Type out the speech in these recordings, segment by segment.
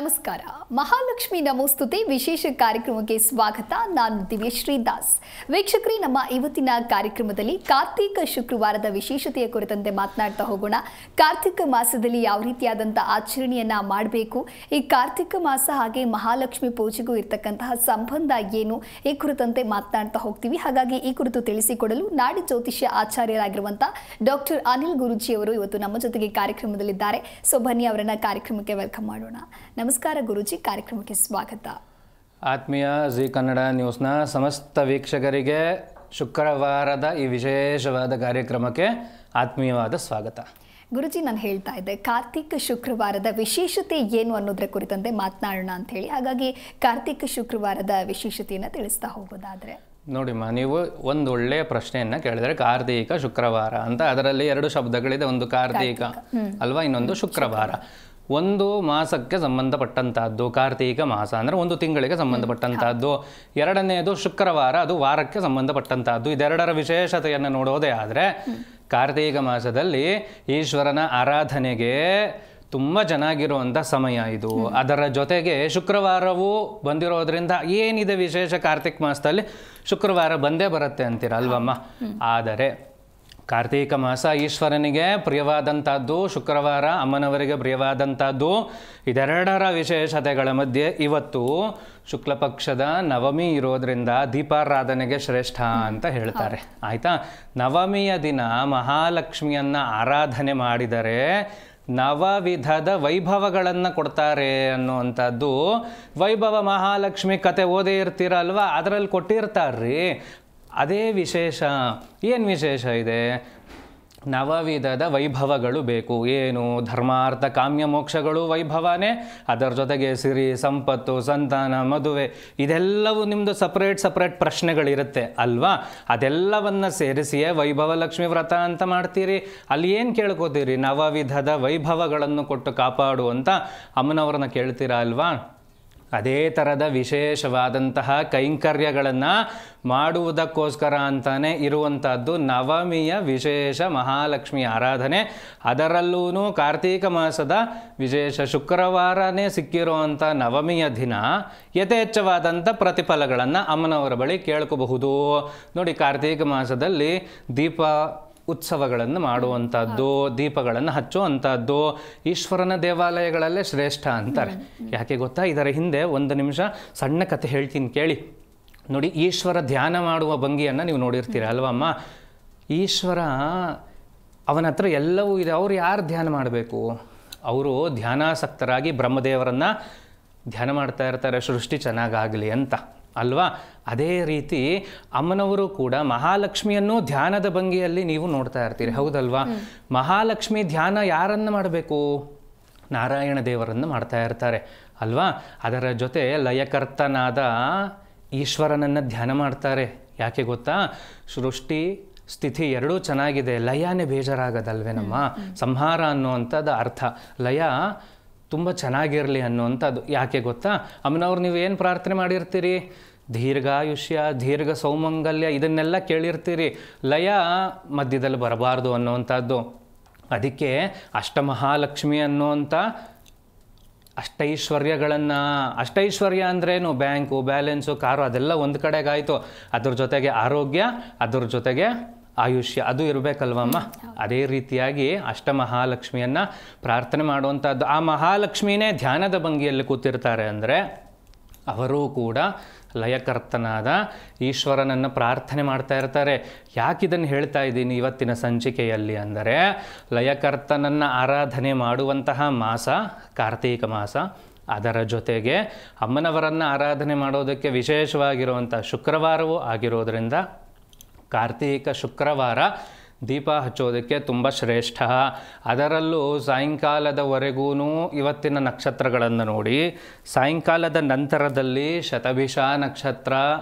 ನಮಸ್ಕಾರ. ಮಹಾಲಕ್ಷ್ಮಿ ನಮೋಸ್ತುತೆ ವಿಶೇಷ ಕಾರ್ಯಕ್ರಮಕ್ಕೆ ಸ್ವಾಗತ. ನಾನು ದಿವ್ಯಶ್ರೀ ದಾಸ್. ವೀಕ್ಷಕರೇ, ನಮ್ಮ ಇವತ್ತಿನ ಕಾರ್ಯಕ್ರಮದಲ್ಲಿ ಕಾರ್ತಿಕ ಶುಕ್ರವಾರದ ವಿಶೇಷತೆಯ ಕುರಿತಂತೆ ಮಾತನಾಡ್ತಾ ಹೋಗೋಣ. ಕಾರ್ತಿಕ ಮಾಸದಲ್ಲಿ ಯಾವ ರೀತಿಯಾದಂಥ ಆಚರಣೆಯನ್ನ ಮಾಡಬೇಕು, ಈ ಕಾರ್ತಿಕ ಮಾಸ ಹಾಗೆ ಮಹಾಲಕ್ಷ್ಮಿ ಪೂಜೆಗೂ ಇರತಕ್ಕಂತಹ ಸಂಬಂಧ ಏನು, ಈ ಕುರಿತಂತೆ ಮಾತನಾಡ್ತಾ ಹೋಗ್ತೀವಿ. ಹಾಗಾಗಿ ಈ ಕುರಿತು ತಿಳಿಸಿಕೊಡಲು ನಾಡಿ ಜ್ಯೋತಿಷ್ಯ ಆಚಾರ್ಯರಾಗಿರುವಂತಹ ಡಾಕ್ಟರ್ ಅನಿಲ್ ಗುರೂಜಿ ಅವರು ಇವತ್ತು ನಮ್ಮ ಜೊತೆಗೆ ಕಾರ್ಯಕ್ರಮದಲ್ಲಿದ್ದಾರೆ. ಸೊ ಬನ್ನಿ ಅವರನ್ನ ಕಾರ್ಯಕ್ರಮಕ್ಕೆ ವೆಲ್ಕಮ್ ಮಾಡೋಣ. ನಮಸ್ಕಾರ ಗುರೂಜಿ, ಕಾರ್ಯಕ್ರಮಕ್ಕೆ ಸ್ವಾಗತ. ಆತ್ಮೀಯ ಜಿ ಕನ್ನಡ ನ್ಯೂಸ್ನ ಸಮಸ್ತ ವೀಕ್ಷಕರಿಗೆ ಶುಕ್ರವಾರದ ಈ ವಿಶೇಷವಾದ ಕಾರ್ಯಕ್ರಮಕ್ಕೆ ಆತ್ಮೀಯವಾದ ಸ್ವಾಗತ. ಗುರುಜಿ, ನಾನು ಹೇಳ್ತಾ ಇದ್ದೆ ಕಾರ್ತಿಕ ಶುಕ್ರವಾರದ ವಿಶೇಷತೆ ಏನು ಅನ್ನೋದ್ರ ಕುರಿತಂತೆ ಮಾತನಾಡೋಣ ಅಂತ ಹೇಳಿ. ಹಾಗಾಗಿ ಕಾರ್ತಿಕ ಶುಕ್ರವಾರದ ವಿಶೇಷತೆಯನ್ನು ತಿಳಿಸ್ತಾ ಹೋಗೋದಾದ್ರೆ ನೋಡಿಮ್ಮ, ನೀವು ಒಂದು ಒಳ್ಳೆಯ ಪ್ರಶ್ನೆಯನ್ನ ಕೇಳಿದ್ರೆ ಕಾರ್ತಿಕ ಶುಕ್ರವಾರ ಅಂತ. ಅದರಲ್ಲಿ ಎರಡು ಶಬ್ದಗಳಿದೆ, ಒಂದು ಕಾರ್ತಿಕ ಅಲ್ವಾ, ಇನ್ನೊಂದು ಶುಕ್ರವಾರ. ಒಂದು ಮಾಸಕ್ಕೆ ಸಂಬಂಧಪಟ್ಟಂತಹದ್ದು ಕಾರ್ತಿಕ ಮಾಸ ಅಂದರೆ ಒಂದು ತಿಂಗಳಿಗೆ ಸಂಬಂಧಪಟ್ಟಂತಹದ್ದು. ಎರಡನೆಯದು ಶುಕ್ರವಾರ, ಅದು ವಾರಕ್ಕೆ ಸಂಬಂಧಪಟ್ಟಂತಹದ್ದು. ಇದೆರಡರ ವಿಶೇಷತೆಯನ್ನು ನೋಡೋದೇ ಆದರೆ ಕಾರ್ತಿಕ ಮಾಸದಲ್ಲಿ ಈಶ್ವರನ ಆರಾಧನೆಗೆ ತುಂಬ ಚೆನ್ನಾಗಿರುವಂಥ ಸಮಯ ಇದು. ಅದರ ಜೊತೆಗೆ ಶುಕ್ರವಾರವೂ ಬಂದಿರೋದ್ರಿಂದ ಏನಿದೆ ವಿಶೇಷ ಕಾರ್ತಿಕ ಮಾಸದಲ್ಲಿ, ಶುಕ್ರವಾರ ಬಂದೇ ಬರುತ್ತೆ ಅಂತೀರ ಅಲ್ವಮ್ಮ. ಆದರೆ ಕಾರ್ತಿಕ ಮಾಸ ಈಶ್ವರನಿಗೆ ಪ್ರಿಯವಾದಂಥದ್ದು, ಶುಕ್ರವಾರ ಅಮ್ಮನವರಿಗೆ ಪ್ರಿಯವಾದಂಥದ್ದು. ಇದೆರಡರ ವಿಶೇಷತೆಗಳ ಮಧ್ಯೆ ಇವತ್ತು ಶುಕ್ಲ ಪಕ್ಷದ ನವಮಿ ಇರೋದ್ರಿಂದ ದೀಪಾರಾಧನೆಗೆ ಶ್ರೇಷ್ಠ ಅಂತ ಹೇಳ್ತಾರೆ. ಆಯಿತಾ, ನವಮಿಯ ದಿನ ಮಹಾಲಕ್ಷ್ಮಿಯನ್ನು ಆರಾಧನೆ ಮಾಡಿದರೆ ನವವಿಧದ ವೈಭವಗಳನ್ನು ಕೊಡ್ತಾರೆ ಅನ್ನುವಂಥದ್ದು. ವೈಭವ ಮಹಾಲಕ್ಷ್ಮಿ ಕತೆ ಓದೇ ಇರ್ತೀರಲ್ವ, ಅದರಲ್ಲಿ ಕೊಟ್ಟಿರ್ತಾರ್ರಿ. ಅದೇ ವಿಶೇಷ. ಏನು ವಿಶೇಷ ಇದೆ? ನವವಿಧದ ವೈಭವಗಳು ಬೇಕು. ಏನು? ಧರ್ಮಾರ್ಥ ಕಾಮ್ಯ ಮೋಕ್ಷಗಳು ವೈಭವನೇ. ಅದರ ಜೊತೆಗೆ ಸಿರಿ, ಸಂಪತ್ತು, ಸಂತಾನ, ಮದುವೆ, ಇದೆಲ್ಲವೂ ನಿಮ್ಮದು ಸಪ್ರೇಟ್ ಪ್ರಶ್ನೆಗಳಿರುತ್ತೆ ಅಲ್ವಾ. ಅದೆಲ್ಲವನ್ನು ಸೇರಿಸಿಯೇ ವೈಭವ ಲಕ್ಷ್ಮಿ ವ್ರತ ಅಂತ ಮಾಡ್ತೀರಿ. ಅಲ್ಲಿ ಏನು ಕೇಳ್ಕೋತೀರಿ? ನವವಿಧದ ವೈಭವಗಳನ್ನು ಕೊಟ್ಟು ಕಾಪಾಡುವಂಥ ಅಮ್ಮನವ್ರನ್ನ ಕೇಳ್ತೀರಾ ಅಲ್ವಾ. ಅದೇ ಥರದ ವಿಶೇಷವಾದಂತಹ ಕೈಂಕರ್ಯಗಳನ್ನು ಮಾಡುವುದಕ್ಕೋಸ್ಕರ ಅಂತಾನೆ ಇರುವಂಥದ್ದು ನವಮಿಯ ವಿಶೇಷ ಮಹಾಲಕ್ಷ್ಮಿ ಆರಾಧನೆ. ಅದರಲ್ಲೂ ಕಾರ್ತಿಕ ಮಾಸದ ವಿಶೇಷ ಶುಕ್ರವಾರನೇ ಸಿಕ್ಕಿರುವಂಥ ನವಮಿಯ ದಿನ ಯಥೇಚ್ಛವಾದಂಥ ಪ್ರತಿಫಲಗಳನ್ನು ಅಮ್ಮನವರ ಬಳಿ ಕೇಳ್ಕೋಬಹುದು. ನೋಡಿ, ಕಾರ್ತಿಕ ಮಾಸದಲ್ಲಿ ದೀಪ ಉತ್ಸವಗಳನ್ನು ಮಾಡುವಂಥದ್ದು, ದೀಪಗಳನ್ನು ಹಚ್ಚುವಂಥದ್ದು ಈಶ್ವರನ ದೇವಾಲಯಗಳಲ್ಲೇ ಶ್ರೇಷ್ಠ ಅಂತಾರೆ. ಯಾಕೆ ಗೊತ್ತಾ? ಇದರ ಹಿಂದೆ ಒಂದು ನಿಮಿಷ ಸಣ್ಣ ಕಥೆ ಹೇಳ್ತೀನಿ ಕೇಳಿ. ನೋಡಿ, ಈಶ್ವರ ಧ್ಯಾನ ಮಾಡುವ ಭಂಗಿಯನ್ನು ನೀವು ನೋಡಿರ್ತೀರ ಅಲ್ವಮ್ಮ. ಈಶ್ವರ ಅವನ ಹತ್ರ ಎಲ್ಲವೂ ಇದೆ. ಅವರು ಯಾರು ಧ್ಯಾನ ಮಾಡಬೇಕು? ಅವರು ಧ್ಯಾನಾಸಕ್ತರಾಗಿ ಬ್ರಹ್ಮದೇವರನ್ನು ಧ್ಯಾನ ಮಾಡ್ತಾ ಇರ್ತಾರೆ, ಸೃಷ್ಟಿ ಚೆನ್ನಾಗಾಗಲಿ ಅಂತ ಅಲ್ವಾ. ಅದೇ ರೀತಿ ಅಮ್ಮನವರು ಕೂಡ ಮಹಾಲಕ್ಷ್ಮಿಯನ್ನು ಧ್ಯಾನದ ಭಂಗಿಯಲ್ಲಿ ನೀವು ನೋಡ್ತಾ ಇರ್ತೀರಿ, ಹೌದಲ್ವಾ. ಮಹಾಲಕ್ಷ್ಮಿ ಧ್ಯಾನ ಯಾರನ್ನು ಮಾಡಬೇಕು? ನಾರಾಯಣ ದೇವರನ್ನು ಮಾಡ್ತಾ ಇರ್ತಾರೆ ಅಲ್ವಾ. ಅದರ ಜೊತೆ ಲಯಕರ್ತನಾದ ಈಶ್ವರನನ್ನು ಧ್ಯಾನ ಮಾಡ್ತಾರೆ. ಯಾಕೆ ಗೊತ್ತಾ? ಸೃಷ್ಟಿ ಸ್ಥಿತಿ ಎರಡೂ ಚೆನ್ನಾಗಿದೆ, ಲಯನೇ ಬೇಜಾರಾಗದಲ್ವೇ ನಮ್ಮ. ಸಂಹಾರ ಅನ್ನುವಂಥದ್ದು ಅರ್ಥ, ಲಯ ತುಂಬ ಚೆನ್ನಾಗಿರಲಿ ಅನ್ನುವಂಥದ್ದು. ಯಾಕೆ ಗೊತ್ತಾ? ಅಮ್ಮನವ್ರು ನೀವು ಏನು ಪ್ರಾರ್ಥನೆ ಮಾಡಿರ್ತೀರಿ? ದೀರ್ಘಾಯುಷ್ಯ, ದೀರ್ಘ ಸೌಮಂಗಲ್ಯ, ಇದನ್ನೆಲ್ಲ ಕೇಳಿರ್ತೀರಿ. ಲಯ ಮಧ್ಯದಲ್ಲಿ ಬರಬಾರ್ದು ಅನ್ನುವಂಥದ್ದು. ಅದಕ್ಕೆ ಅಷ್ಟಮಹಾಲಕ್ಷ್ಮಿ ಅನ್ನುವಂಥ ಅಷ್ಟೈಶ್ವರ್ಯ ಅಂದ್ರೇನು? ಬ್ಯಾಂಕು, ಬ್ಯಾಲೆನ್ಸು, ಕಾರು, ಅದೆಲ್ಲ ಒಂದು ಕಡೆಗಾಯಿತು. ಅದ್ರ ಜೊತೆಗೆ ಆರೋಗ್ಯ, ಅದ್ರ ಜೊತೆಗೆ ಆಯುಷ್ಯ, ಅದು ಇರಬೇಕಲ್ವಮ್ಮ. ಅದೇ ರೀತಿಯಾಗಿ ಅಷ್ಟಮಹಾಲಕ್ಷ್ಮಿಯನ್ನು ಪ್ರಾರ್ಥನೆ ಮಾಡುವಂಥದ್ದು. ಆ ಮಹಾಲಕ್ಷ್ಮಿನೇ ಧ್ಯಾನದ ಭಂಗಿಯಲ್ಲಿ ಕೂತಿರ್ತಾರೆ ಅಂದರೆ ಅವರೂ ಕೂಡ ಲಯಕರ್ತನಾದ ಈಶ್ವರನನ್ನು ಪ್ರಾರ್ಥನೆ ಮಾಡ್ತಾ ಇರ್ತಾರೆ. ಯಾಕಿದನ್ನು ಹೇಳ್ತಾ ಇದ್ದೀನಿ ಇವತ್ತಿನ ಸಂಚಿಕೆಯಲ್ಲಿ ಅಂದರೆ, ಲಯಕರ್ತನನ್ನು ಆರಾಧನೆ ಮಾಡುವಂತಹ ಮಾಸ ಕಾರ್ತಿಕ ಮಾಸ. ಅದರ ಜೊತೆಗೆ ಅಮ್ಮನವರನ್ನು ಆರಾಧನೆ ಮಾಡೋದಕ್ಕೆ ವಿಶೇಷವಾಗಿರುವಂಥ ಶುಕ್ರವಾರವೂ ಆಗಿರೋದ್ರಿಂದ ಕಾರ್ತಿಕ ಶುಕ್ರವಾರ ದೀಪ ಹಚ್ಚೋದಕ್ಕೆ ತುಂಬ ಶ್ರೇಷ್ಠ. ಅದರಲ್ಲೂ ಸಾಯಂಕಾಲದವರೆಗೂ ಇವತ್ತಿನ ನಕ್ಷತ್ರಗಳನ್ನು ನೋಡಿ, ಸಾಯಂಕಾಲದ ನಂತರದಲ್ಲಿ ಶತಭಿಷ ನಕ್ಷತ್ರ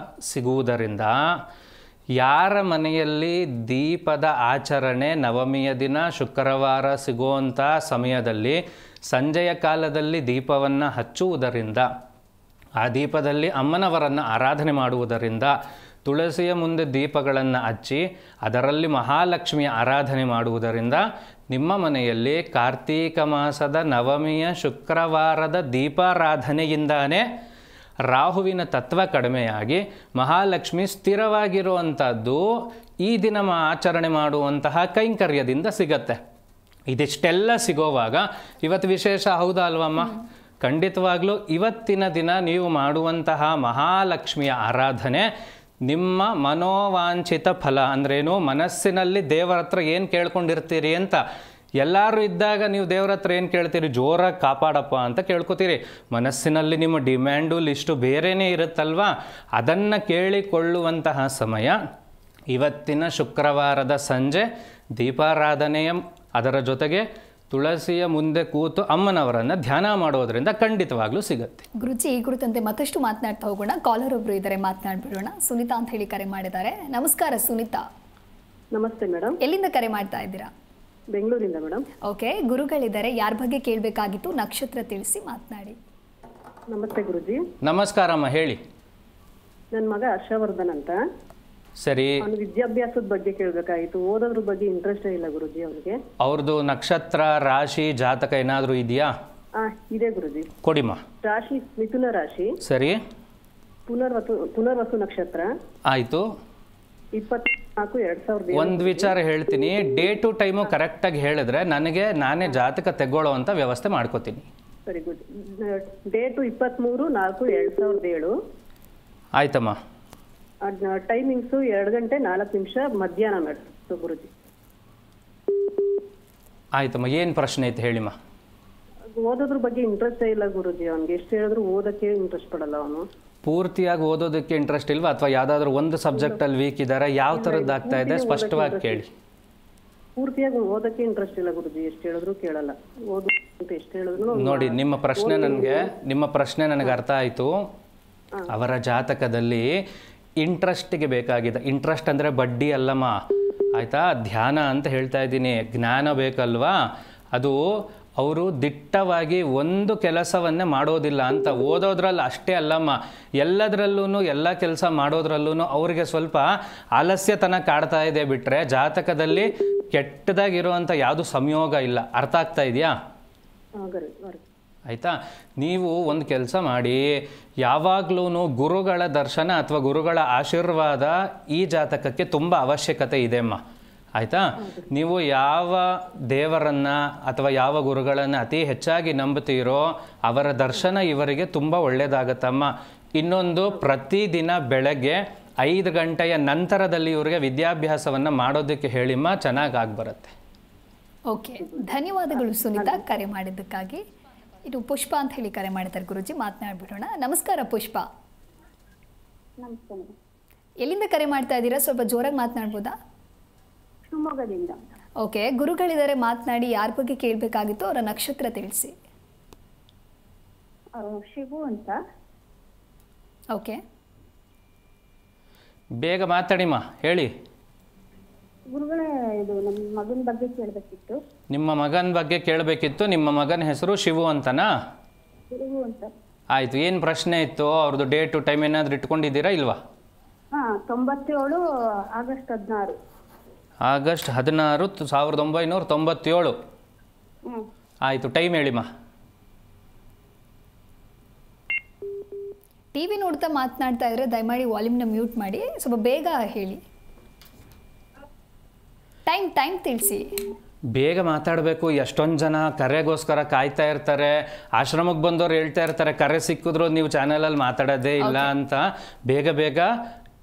ಸಿಗುವುದರಿಂದ ಯಾರ ಮನೆಯಲ್ಲಿ ದೀಪದ ಆಚರಣೆ ನವಮಿಯ ದಿನ ಶುಕ್ರವಾರ ಸಿಗುವಂಥ ಸಮಯದಲ್ಲಿ ಸಂಜೆಯ ಕಾಲದಲ್ಲಿ ದೀಪವನ್ನು ಹಚ್ಚುವುದರಿಂದ, ಆ ದೀಪದಲ್ಲಿ ಅಮ್ಮನವರನ್ನು ಆರಾಧನೆ ಮಾಡುವುದರಿಂದ, ತುಳಸಿಯ ಮುಂದೆ ದೀಪಗಳನ್ನು ಹಚ್ಚಿ ಅದರಲ್ಲಿ ಮಹಾಲಕ್ಷ್ಮಿಯ ಆರಾಧನೆ ಮಾಡುವುದರಿಂದ ನಿಮ್ಮ ಮನೆಯಲ್ಲಿ ಕಾರ್ತೀಕ ಮಾಸದ ನವಮಿಯ ಶುಕ್ರವಾರದ ದೀಪಾರಾಧನೆಯಿಂದಾನೇ ರಾಹುವಿನ ತತ್ವ ಕಡಿಮೆಯಾಗಿ ಮಹಾಲಕ್ಷ್ಮಿ ಸ್ಥಿರವಾಗಿರುವಂಥದ್ದು ಈ ದಿನ ಆಚರಣೆ ಮಾಡುವಂತಹ ಕೈಂಕರ್ಯದಿಂದ ಸಿಗತ್ತೆ. ಇದಿಷ್ಟೆಲ್ಲ ಸಿಗೋವಾಗ ಇವತ್ತು ವಿಶೇಷ ಹೌದಾ ಅಲ್ವಮ್ಮ? ಖಂಡಿತವಾಗ್ಲೂ ಇವತ್ತಿನ ದಿನ ನೀವು ಮಾಡುವಂತಹ ಮಹಾಲಕ್ಷ್ಮಿಯ ಆರಾಧನೆ ನಿಮ್ಮ ಮನೋವಾಂಛಿತ ಫಲ ಅಂದ್ರೇನು, ಮನಸ್ಸಿನಲ್ಲಿ ದೇವರ ಹತ್ರ ಏನು ಕೇಳ್ಕೊಂಡಿರ್ತೀರಿ ಅಂತ. ಎಲ್ಲರೂ ಇದ್ದಾಗ ನೀವು ದೇವರ ಹತ್ರ ಏನು ಕೇಳ್ತೀರಿ? ಜೋರಾಗಿ ಕಾಪಾಡಪ್ಪ ಅಂತ ಕೇಳ್ಕೊತೀರಿ. ಮನಸ್ಸಿನಲ್ಲಿ ನಿಮ್ಮ ಡಿಮ್ಯಾಂಡು ಲಿಸ್ಟು ಬೇರೆಯೇ ಇರುತ್ತಲ್ವ, ಅದನ್ನು ಕೇಳಿಕೊಳ್ಳುವಂತಹ ಸಮಯ ಇವತ್ತಿನ ಶುಕ್ರವಾರದ ಸಂಜೆ ದೀಪಾರಾಧನೆಯ ಅದರ ಜೊತೆಗೆ ತುಳಸಿಯ ಮುಂದೆ ಕೂತು ಅಮ್ಮನವರನ್ನು ಧ್ಯಾನ ಮಾಡೋದ್ರಿಂದ ಖಂಡಿತವಾಗ್ಲೂ ಸಿಗುತ್ತೆ. ಗುರುಜಿ, ಈ ಕುರಿತಂತೆ ಮತ್ತಷ್ಟು ಮಾತನಾಡ್ತಾ ಹೋಗೋಣ. ಕಾಲರ್ ಒಬ್ರು ಇದ್ದಾರೆ, ಮಾತನಾಡ್ಬಿಡೋಣ. ಸುನೀತಾ ಅಂತ ಹೇಳಿ ಕರೆ ಮಾಡಿದ್ದಾರೆ. ನಮಸ್ಕಾರ ಸುನೀತಾ. ನಮಸ್ತೆ ಮೇಡಮ್. ಎಲ್ಲಿಂದ ಕರೆ ಮಾಡ್ತಾ ಇದ್ದೀರಾ? ಬೆಂಗಳೂರಿಂದ ಮೇಡಮ್. ಓಕೆ, ಗುರುಗಳಿದ್ದಾರೆ, ಯಾರ ಬಗ್ಗೆ ಕೇಳಬೇಕಾಗಿತ್ತು? ನಕ್ಷತ್ರ ತಿಳಿಸಿ ಮಾತನಾಡಿ. ನಮಸ್ತೆ ಗುರುಜಿ. ನಮಸ್ಕಾರಮ್ಮ, ಹೇಳಿ. ನನ್ನ ಮಗ ಹರ್ಷವರ್ಧನ್ ಅಂತ. ಸರಿ, ಅವನು ವಿದ್ಯಾಭ್ಯಾಸದ ಬಗ್ಗೆ ಕೇಳಬೇಕಾಗಿತ್ತು. ಓದೋದ್ರ ಬಗ್ಗೆ ಇಂಟ್ರೆಸ್ಟ್ ಇಲ್ಲ ಗುರುಜಿ ಅವನಿಗೆ. ಅವ್ರದ್ದು ನಕ್ಷತ್ರ, ರಾಶಿ, ಜಾತಕ ಏನಾದರೂ ಇದೆಯಾ? ಇದೆ ಗುರುಜಿ. ಕೊಡಿಮ್ಮ. ರಾಶಿ ಮಿಥುನ ರಾಶಿ. ಸರಿ. ಪುನರ್ವಸು ನಕ್ಷತ್ರ. ಆಯಿತು. 24/2007. ಒಂದು ವಿಚಾರ ಹೇಳ್ತೀನಿ, ಡೇ ಟು ಟೈಮು ಕರೆಕ್ಟಾಗಿ ಹೇಳಿದ್ರೆ ನಾನೇ ಜಾತಕ ತೆಗೊಳ್ಳೋ ಅಂತ ವ್ಯವಸ್ಥೆ ಮಾಡ್ಕೋತೀನಿ. ಸರಿ ಗುರುಜಿ. ಡೇಟು 23/4/2007. ಆಯ್ತಮ್ಮ. ಟೈಮಿಂಗ್ಸು 2 ಗಂಟೆ 4 ನಿಮಿಷ ಮಧ್ಯಾಹ್ನ ಮೇಡಮ್ ಗುರುಜಿ. ಆಯ್ತಮ್ಮ, ಏನು ಪ್ರಶ್ನೆ ಐತೆ ಹೇಳಿಮ್ಮ. ಓದೋದ್ರ ಬಗ್ಗೆ ಇಂಟ್ರೆಸ್ಟ್ ಇಲ್ಲ ಗುರುಜಿ ಅವನಿಗೆ. ಎಷ್ಟು ಹೇಳಿದ್ರು ಓದಕ್ಕೆ ಇಂಟ್ರೆಸ್ಟ್ ಪಡಲ್ಲ ಅವನು. ಪೂರ್ತಿಯಾಗಿ ಓದೋದಕ್ಕೆ ಇಂಟ್ರೆಸ್ಟ್ ಇಲ್ವಾ, ಅಥವಾ ಯಾವುದಾದ್ರೂ ಒಂದು ಸಬ್ಜೆಕ್ಟಲ್ಲಿ ವೀಕ್ ಇದ್ದಾರೆ? ಯಾವ ಥರದ್ದು ಆಗ್ತಾ ಇದೆ ಸ್ಪಷ್ಟವಾಗಿ ಕೇಳಿ. ಪೂರ್ತಿಯಾಗಿ ಓದಕ್ಕೆ ಇಂಟ್ರೆಸ್ಟ್ ಇಲ್ಲ ಗುರುಜಿ, ಎಷ್ಟು ಹೇಳಿದ್ರು ಕೇಳಲ್ಲ. ಓದು ಅಂತ ಎಷ್ಟು ಹೇಳಿದ್ರು ನೋಡಿ, ನಿಮ್ಮ ಪ್ರಶ್ನೆ ನನಗೆ ಅರ್ಥ ಆಯಿತು. ಅವರ ಜಾತಕದಲ್ಲಿ ಇಂಟ್ರೆಸ್ಟಿಗೆ ಬೇಕಾಗಿದೆ. ಇಂಟ್ರೆಸ್ಟ್ ಅಂದರೆ ಬಡ್ಡಿ ಅಲ್ಲಮ್ಮ, ಆಯಿತಾ? ಧ್ಯಾನ ಅಂತ ಹೇಳ್ತಾ ಇದ್ದೀನಿ. ಜ್ಞಾನ ಬೇಕಲ್ವಾ? ಅದು ಅವರು ದಿಟ್ಟವಾಗಿ ಒಂದು ಕೆಲಸವನ್ನೇ ಮಾಡೋದಿಲ್ಲ ಅಂತ. ಓದೋದ್ರಲ್ಲಿ ಅಷ್ಟೇ ಅಲ್ಲಮ್ಮ, ಎಲ್ಲದರಲ್ಲೂ ಎಲ್ಲ ಕೆಲಸ ಮಾಡೋದ್ರಲ್ಲೂ ಅವರಿಗೆ ಸ್ವಲ್ಪ ಆಲಸ್ಯತನ ಕಾಡ್ತಾ ಇದೆ ಬಿಟ್ಟರೆ ಜಾತಕದಲ್ಲಿ ಕೆಟ್ಟದಾಗಿರುವಂಥ ಯಾವುದು ಸಂಯೋಗ ಇಲ್ಲ. ಅರ್ಥ ಆಗ್ತಾ ಇದೆಯಾ? ಆಯಿತಾ? ನೀವು ಒಂದು ಕೆಲಸ ಮಾಡಿ, ಯಾವಾಗಲೂ ಗುರುಗಳ ದರ್ಶನ ಅಥವಾ ಗುರುಗಳ ಆಶೀರ್ವಾದ ಈ ಜಾತಕಕ್ಕೆ ತುಂಬ ಅವಶ್ಯಕತೆ ಇದೆ ಅಮ್ಮ. ಆಯಿತಾ? ನೀವು ಯಾವ ದೇವರನ್ನು ಅಥವಾ ಯಾವ ಗುರುಗಳನ್ನು ಅತಿ ಹೆಚ್ಚಾಗಿ ನಂಬುತ್ತೀರೋ ಅವರ ದರ್ಶನ ಇವರಿಗೆ ತುಂಬ ಒಳ್ಳೆಯದಾಗತ್ತಮ್ಮ. ಇನ್ನೊಂದು, ಪ್ರತಿದಿನ ಬೆಳಗ್ಗೆ 5 ಗಂಟೆಯ ನಂತರದಲ್ಲಿ ಇವರಿಗೆ ವಿದ್ಯಾಭ್ಯಾಸವನ್ನು ಮಾಡೋದಕ್ಕೆ ಹೇಳಿಮ್ಮ, ಚೆನ್ನಾಗಿ ಆಗ್ಬರುತ್ತೆ. ಓಕೆ, ಧನ್ಯವಾದಗಳು ಸುನೀತಾ ಕರೆ ಮಾಡಿದ್ದಕ್ಕಾಗಿ. ಇದು ಪುಷ್ಪ ಅಂತ ಹೇಳಿ ಕರೆ ಮಾಡಿದ್ದಾರೆ. ಗುರುಜಿ, ಮಾತನಾಡ್ಬಿಡೋಣ. ನಮಸ್ಕಾರ ಪುಷ್ಪ. ನಮಸ್ತೆ. ಎಲ್ಲಿಂದ ಕರೆ ಮಾಡ್ತಾ ಇದ್ದೀರಾ? ಸ್ವಲ್ಪ ಜೋರಾಗಿ ಮಾತನಾಡ್ಬೋದಾ? ಶಿವಮೊಗ್ಗದಿಂದ. ಓಕೆ, ಗುರುಗಳಿದ್ದಾರೆ, ಮಾತನಾಡಿ. ಯಾರ ಬಗ್ಗೆ ಕೇಳಬೇಕಾಗಿತ್ತು? ಅವರ ನಕ್ಷತ್ರ ತಿಳಿಸಿ. ಶಿವು ಅಂತ. ಓಕೆ, ಬೇಗ ಮಾತಾಡಿಮ್ಮ, ಹೇಳಿ. ಗುರುಗಳೇ, ಇದು ನಮ್ಮ ಮಗನ ಬಗ್ಗೆ ಕೇಳಬೇಕಿತ್ತು. ನಿಮ್ಮ ಮಗನ ಬಗ್ಗೆ ಕೇಳಬೇಕಿತ್ತು. ನಿಮ್ಮ ಮಗನ ಹೆಸರು ಶಿವು ಅಂತನಾ? ಶಿವು ಅಂತ. ಆಯಿತು, ಏನು ಪ್ರಶ್ನೆ ಇತ್ತು? ಅವ್ರದ್ದು ಡೇ ಟು ಟೈಮ್ ಏನಾದರೂ ಇಟ್ಕೊಂಡಿದ್ದೀರಾ ಇಲ್ವಾ? 97 ಆಗಸ್ಟ್ 16. ಆಗಸ್ಟ್ 16, 1997. ಆಯಿತು, ಟೈಮ್ ಹೇಳಿಮ್ಮ. ಟಿವಿ ನೋಡ್ತಾ ಮಾತನಾಡ್ತಾ ಇದ್ರೆ ದಯಮಾಡಿ ವಾಲ್ಯೂಮ್ನ ಮ್ಯೂಟ್ ಮಾಡಿ. ಸ್ವಲ್ಪ ಬೇಗ ಹೇಳಿ. ಟೈಮ್ ತಿಳಿಸಿ. ಬೇಗ ಮಾತಾಡಬೇಕು. ಎಷ್ಟೊಂದು ಜನ ಕರೆಗೋಸ್ಕರ ಕಾಯ್ತಾ ಇರ್ತಾರೆ. ಆಶ್ರಮಕ್ಕೆ ಬಂದವ್ರು ಹೇಳ್ತಾ ಇರ್ತಾರೆ, ಕರೆ ಸಿಕ್ಕಿದ್ರು ನೀವು ಚಾನಲಲ್ಲಿ ಮಾತಾಡೋದೇ ಇಲ್ಲ ಅಂತ. ಬೇಗ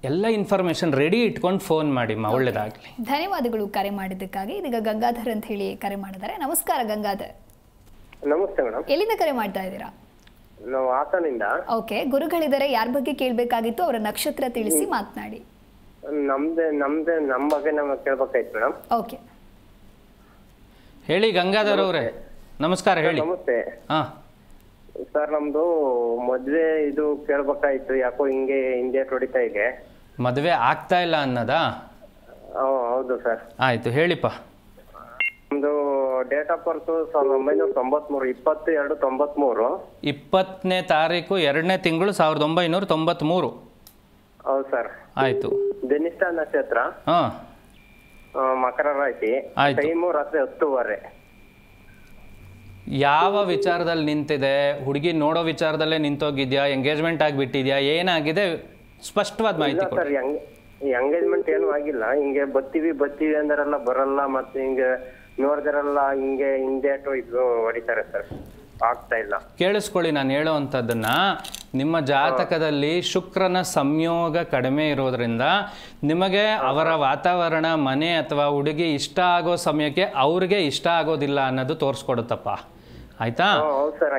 ಎಲ್ಲ ಇನ್ಫಾರ್ಮೇಷನ್ ರೆಡಿ ಇಟ್ಕೊಂಡು ಫೋನ್ ಮಾಡಿಮ್ಮ, ಒಳ್ಳೇದಾಗಲಿ. ಧನ್ಯವಾದಗಳು ಕರೆ ಮಾಡಿದ್ದಕ್ಕಾಗಿ. ಇದೀಗ ಗಂಗಾಧರ್ ಅಂತ ಹೇಳಿ ಕರೆ ಮಾಡಿದ್ದಾರೆ. ನಮಸ್ಕಾರ ಗಂಗಾಧರ್. ನಮಸ್ತೆ ಮೇಡಮ್. ಎಲ್ಲಿಂದ ಕರೆ ಮಾಡ್ತಾ ಇದ್ದೀರಾ? ನಾವು ಹಾಸನಿಂದ. ಓಕೆ, ಗುರುಗಳಿದ್ದಾರೆ, ಯಾರ ಬಗ್ಗೆ ಕೇಳಬೇಕಾಗಿತ್ತು? ಅವರ ನಕ್ಷತ್ರ ತಿಳಿಸಿ ಮಾತನಾಡಿ. ನಮ್ಮ ಬಗ್ಗೆ ನಮಗೆ ಕೇಳ್ಬೇಕಾಯ್ತು ಮೇಡಮ್. ಓಕೆ, ಹೇಳಿ ಗಂಗಾಧರ್ ಅವರೇ. ನಮಸ್ಕಾರ, ಹೇಳಿ. ನಮಸ್ತೆ. ಹಾ ಸರ್, ನಮ್ದು ಮದ್ವೆ ಇದು ಕೇಳ್ಬೇಕಾಯ್ತು. ಯಾಕೋ ಹಿಂಗೆ ಹೊಡಿತಾ ಇದೆ. ಮದುವೆ ಆಗ್ತಾ ಇಲ್ಲ ಅನ್ನೋದಾ? ಹೌದು ಸರ್. ಆಯ್ತು, ಹೇಳಿಪ್ಪ. ನಮ್ದು ಡೇಟ್ ಆಫ್ ಬರ್ತ್ 1993, 22/93. 20ನೇ ತಾರೀಕು 2ನೇ ತಿಂಗಳು 1993. ಹೌದು ಸರ್. ಆಯ್ತು. ಧನಿಷ್ಠ ನಕ್ಷತ್ರ. ಹಾ ಮಕರ ರಾಶಿ. ಆಯ್ತು. ಟೈಮು ರಾತ್ರಿ 10:30. ಯಾವ ವಿಚಾರದಲ್ಲಿ ನಿಂತಿದೆ? ಹುಡುಗಿ ನೋಡೋ ವಿಚಾರದಲ್ಲೇ ನಿಂತೋಗಿದ್ಯಾ? ಎಂಗೇಜ್ಮೆಂಟ್ ಆಗಿಬಿಟ್ಟಿದ್ಯಾ? ಏನಾಗಿದೆ? ಸ್ಪಷ್ಟವಾದ ಮಾಹಿತಿ ಕೊಡಿ. ಸರ್ ಎಂಗೇಜ್ಮೆಂಟ್ ಏನು ಆಗಿಲ್ಲ. ಹಿಂಗೆ ಬರ್ತೀವಿ ಅಂದರೆಲ್ಲ ಬರಲ್ಲ, ಮತ್ತೆ ಹಿಂಗೆ ನೋಡಿದ್ರೆಲ್ಲ ಹಿಂಗೆ ಹಿಂದೇಟು ಇದು ಹೊಡಿತಾರೆ ಸರ್. ಆಗ್ತಾ ಇಲ್ಲ. ಕೇಳಿಸ್ಕೊಳ್ಳಿ, ನಾನು ಹೇಳೋ ಅಂಥದ್ದನ್ನ. ನಿಮ್ಮ ಜಾತಕದಲ್ಲಿ ಶುಕ್ರನ ಸಂಯೋಗ ಕಡಿಮೆ ಇರೋದ್ರಿಂದ ನಿಮಗೆ ಅವರ ವಾತಾವರಣ, ಮನೆ ಅಥವಾ ಹುಡುಗಿ ಇಷ್ಟ ಆಗೋ ಸಮಯಕ್ಕೆ ಅವ್ರಿಗೆ ಇಷ್ಟ ಆಗೋದಿಲ್ಲ ಅನ್ನೋದು ತೋರಿಸ್ಕೊಡುತ್ತಪ್ಪ. ಆಯ್ತಾ? ಹೌದು ಸರ್,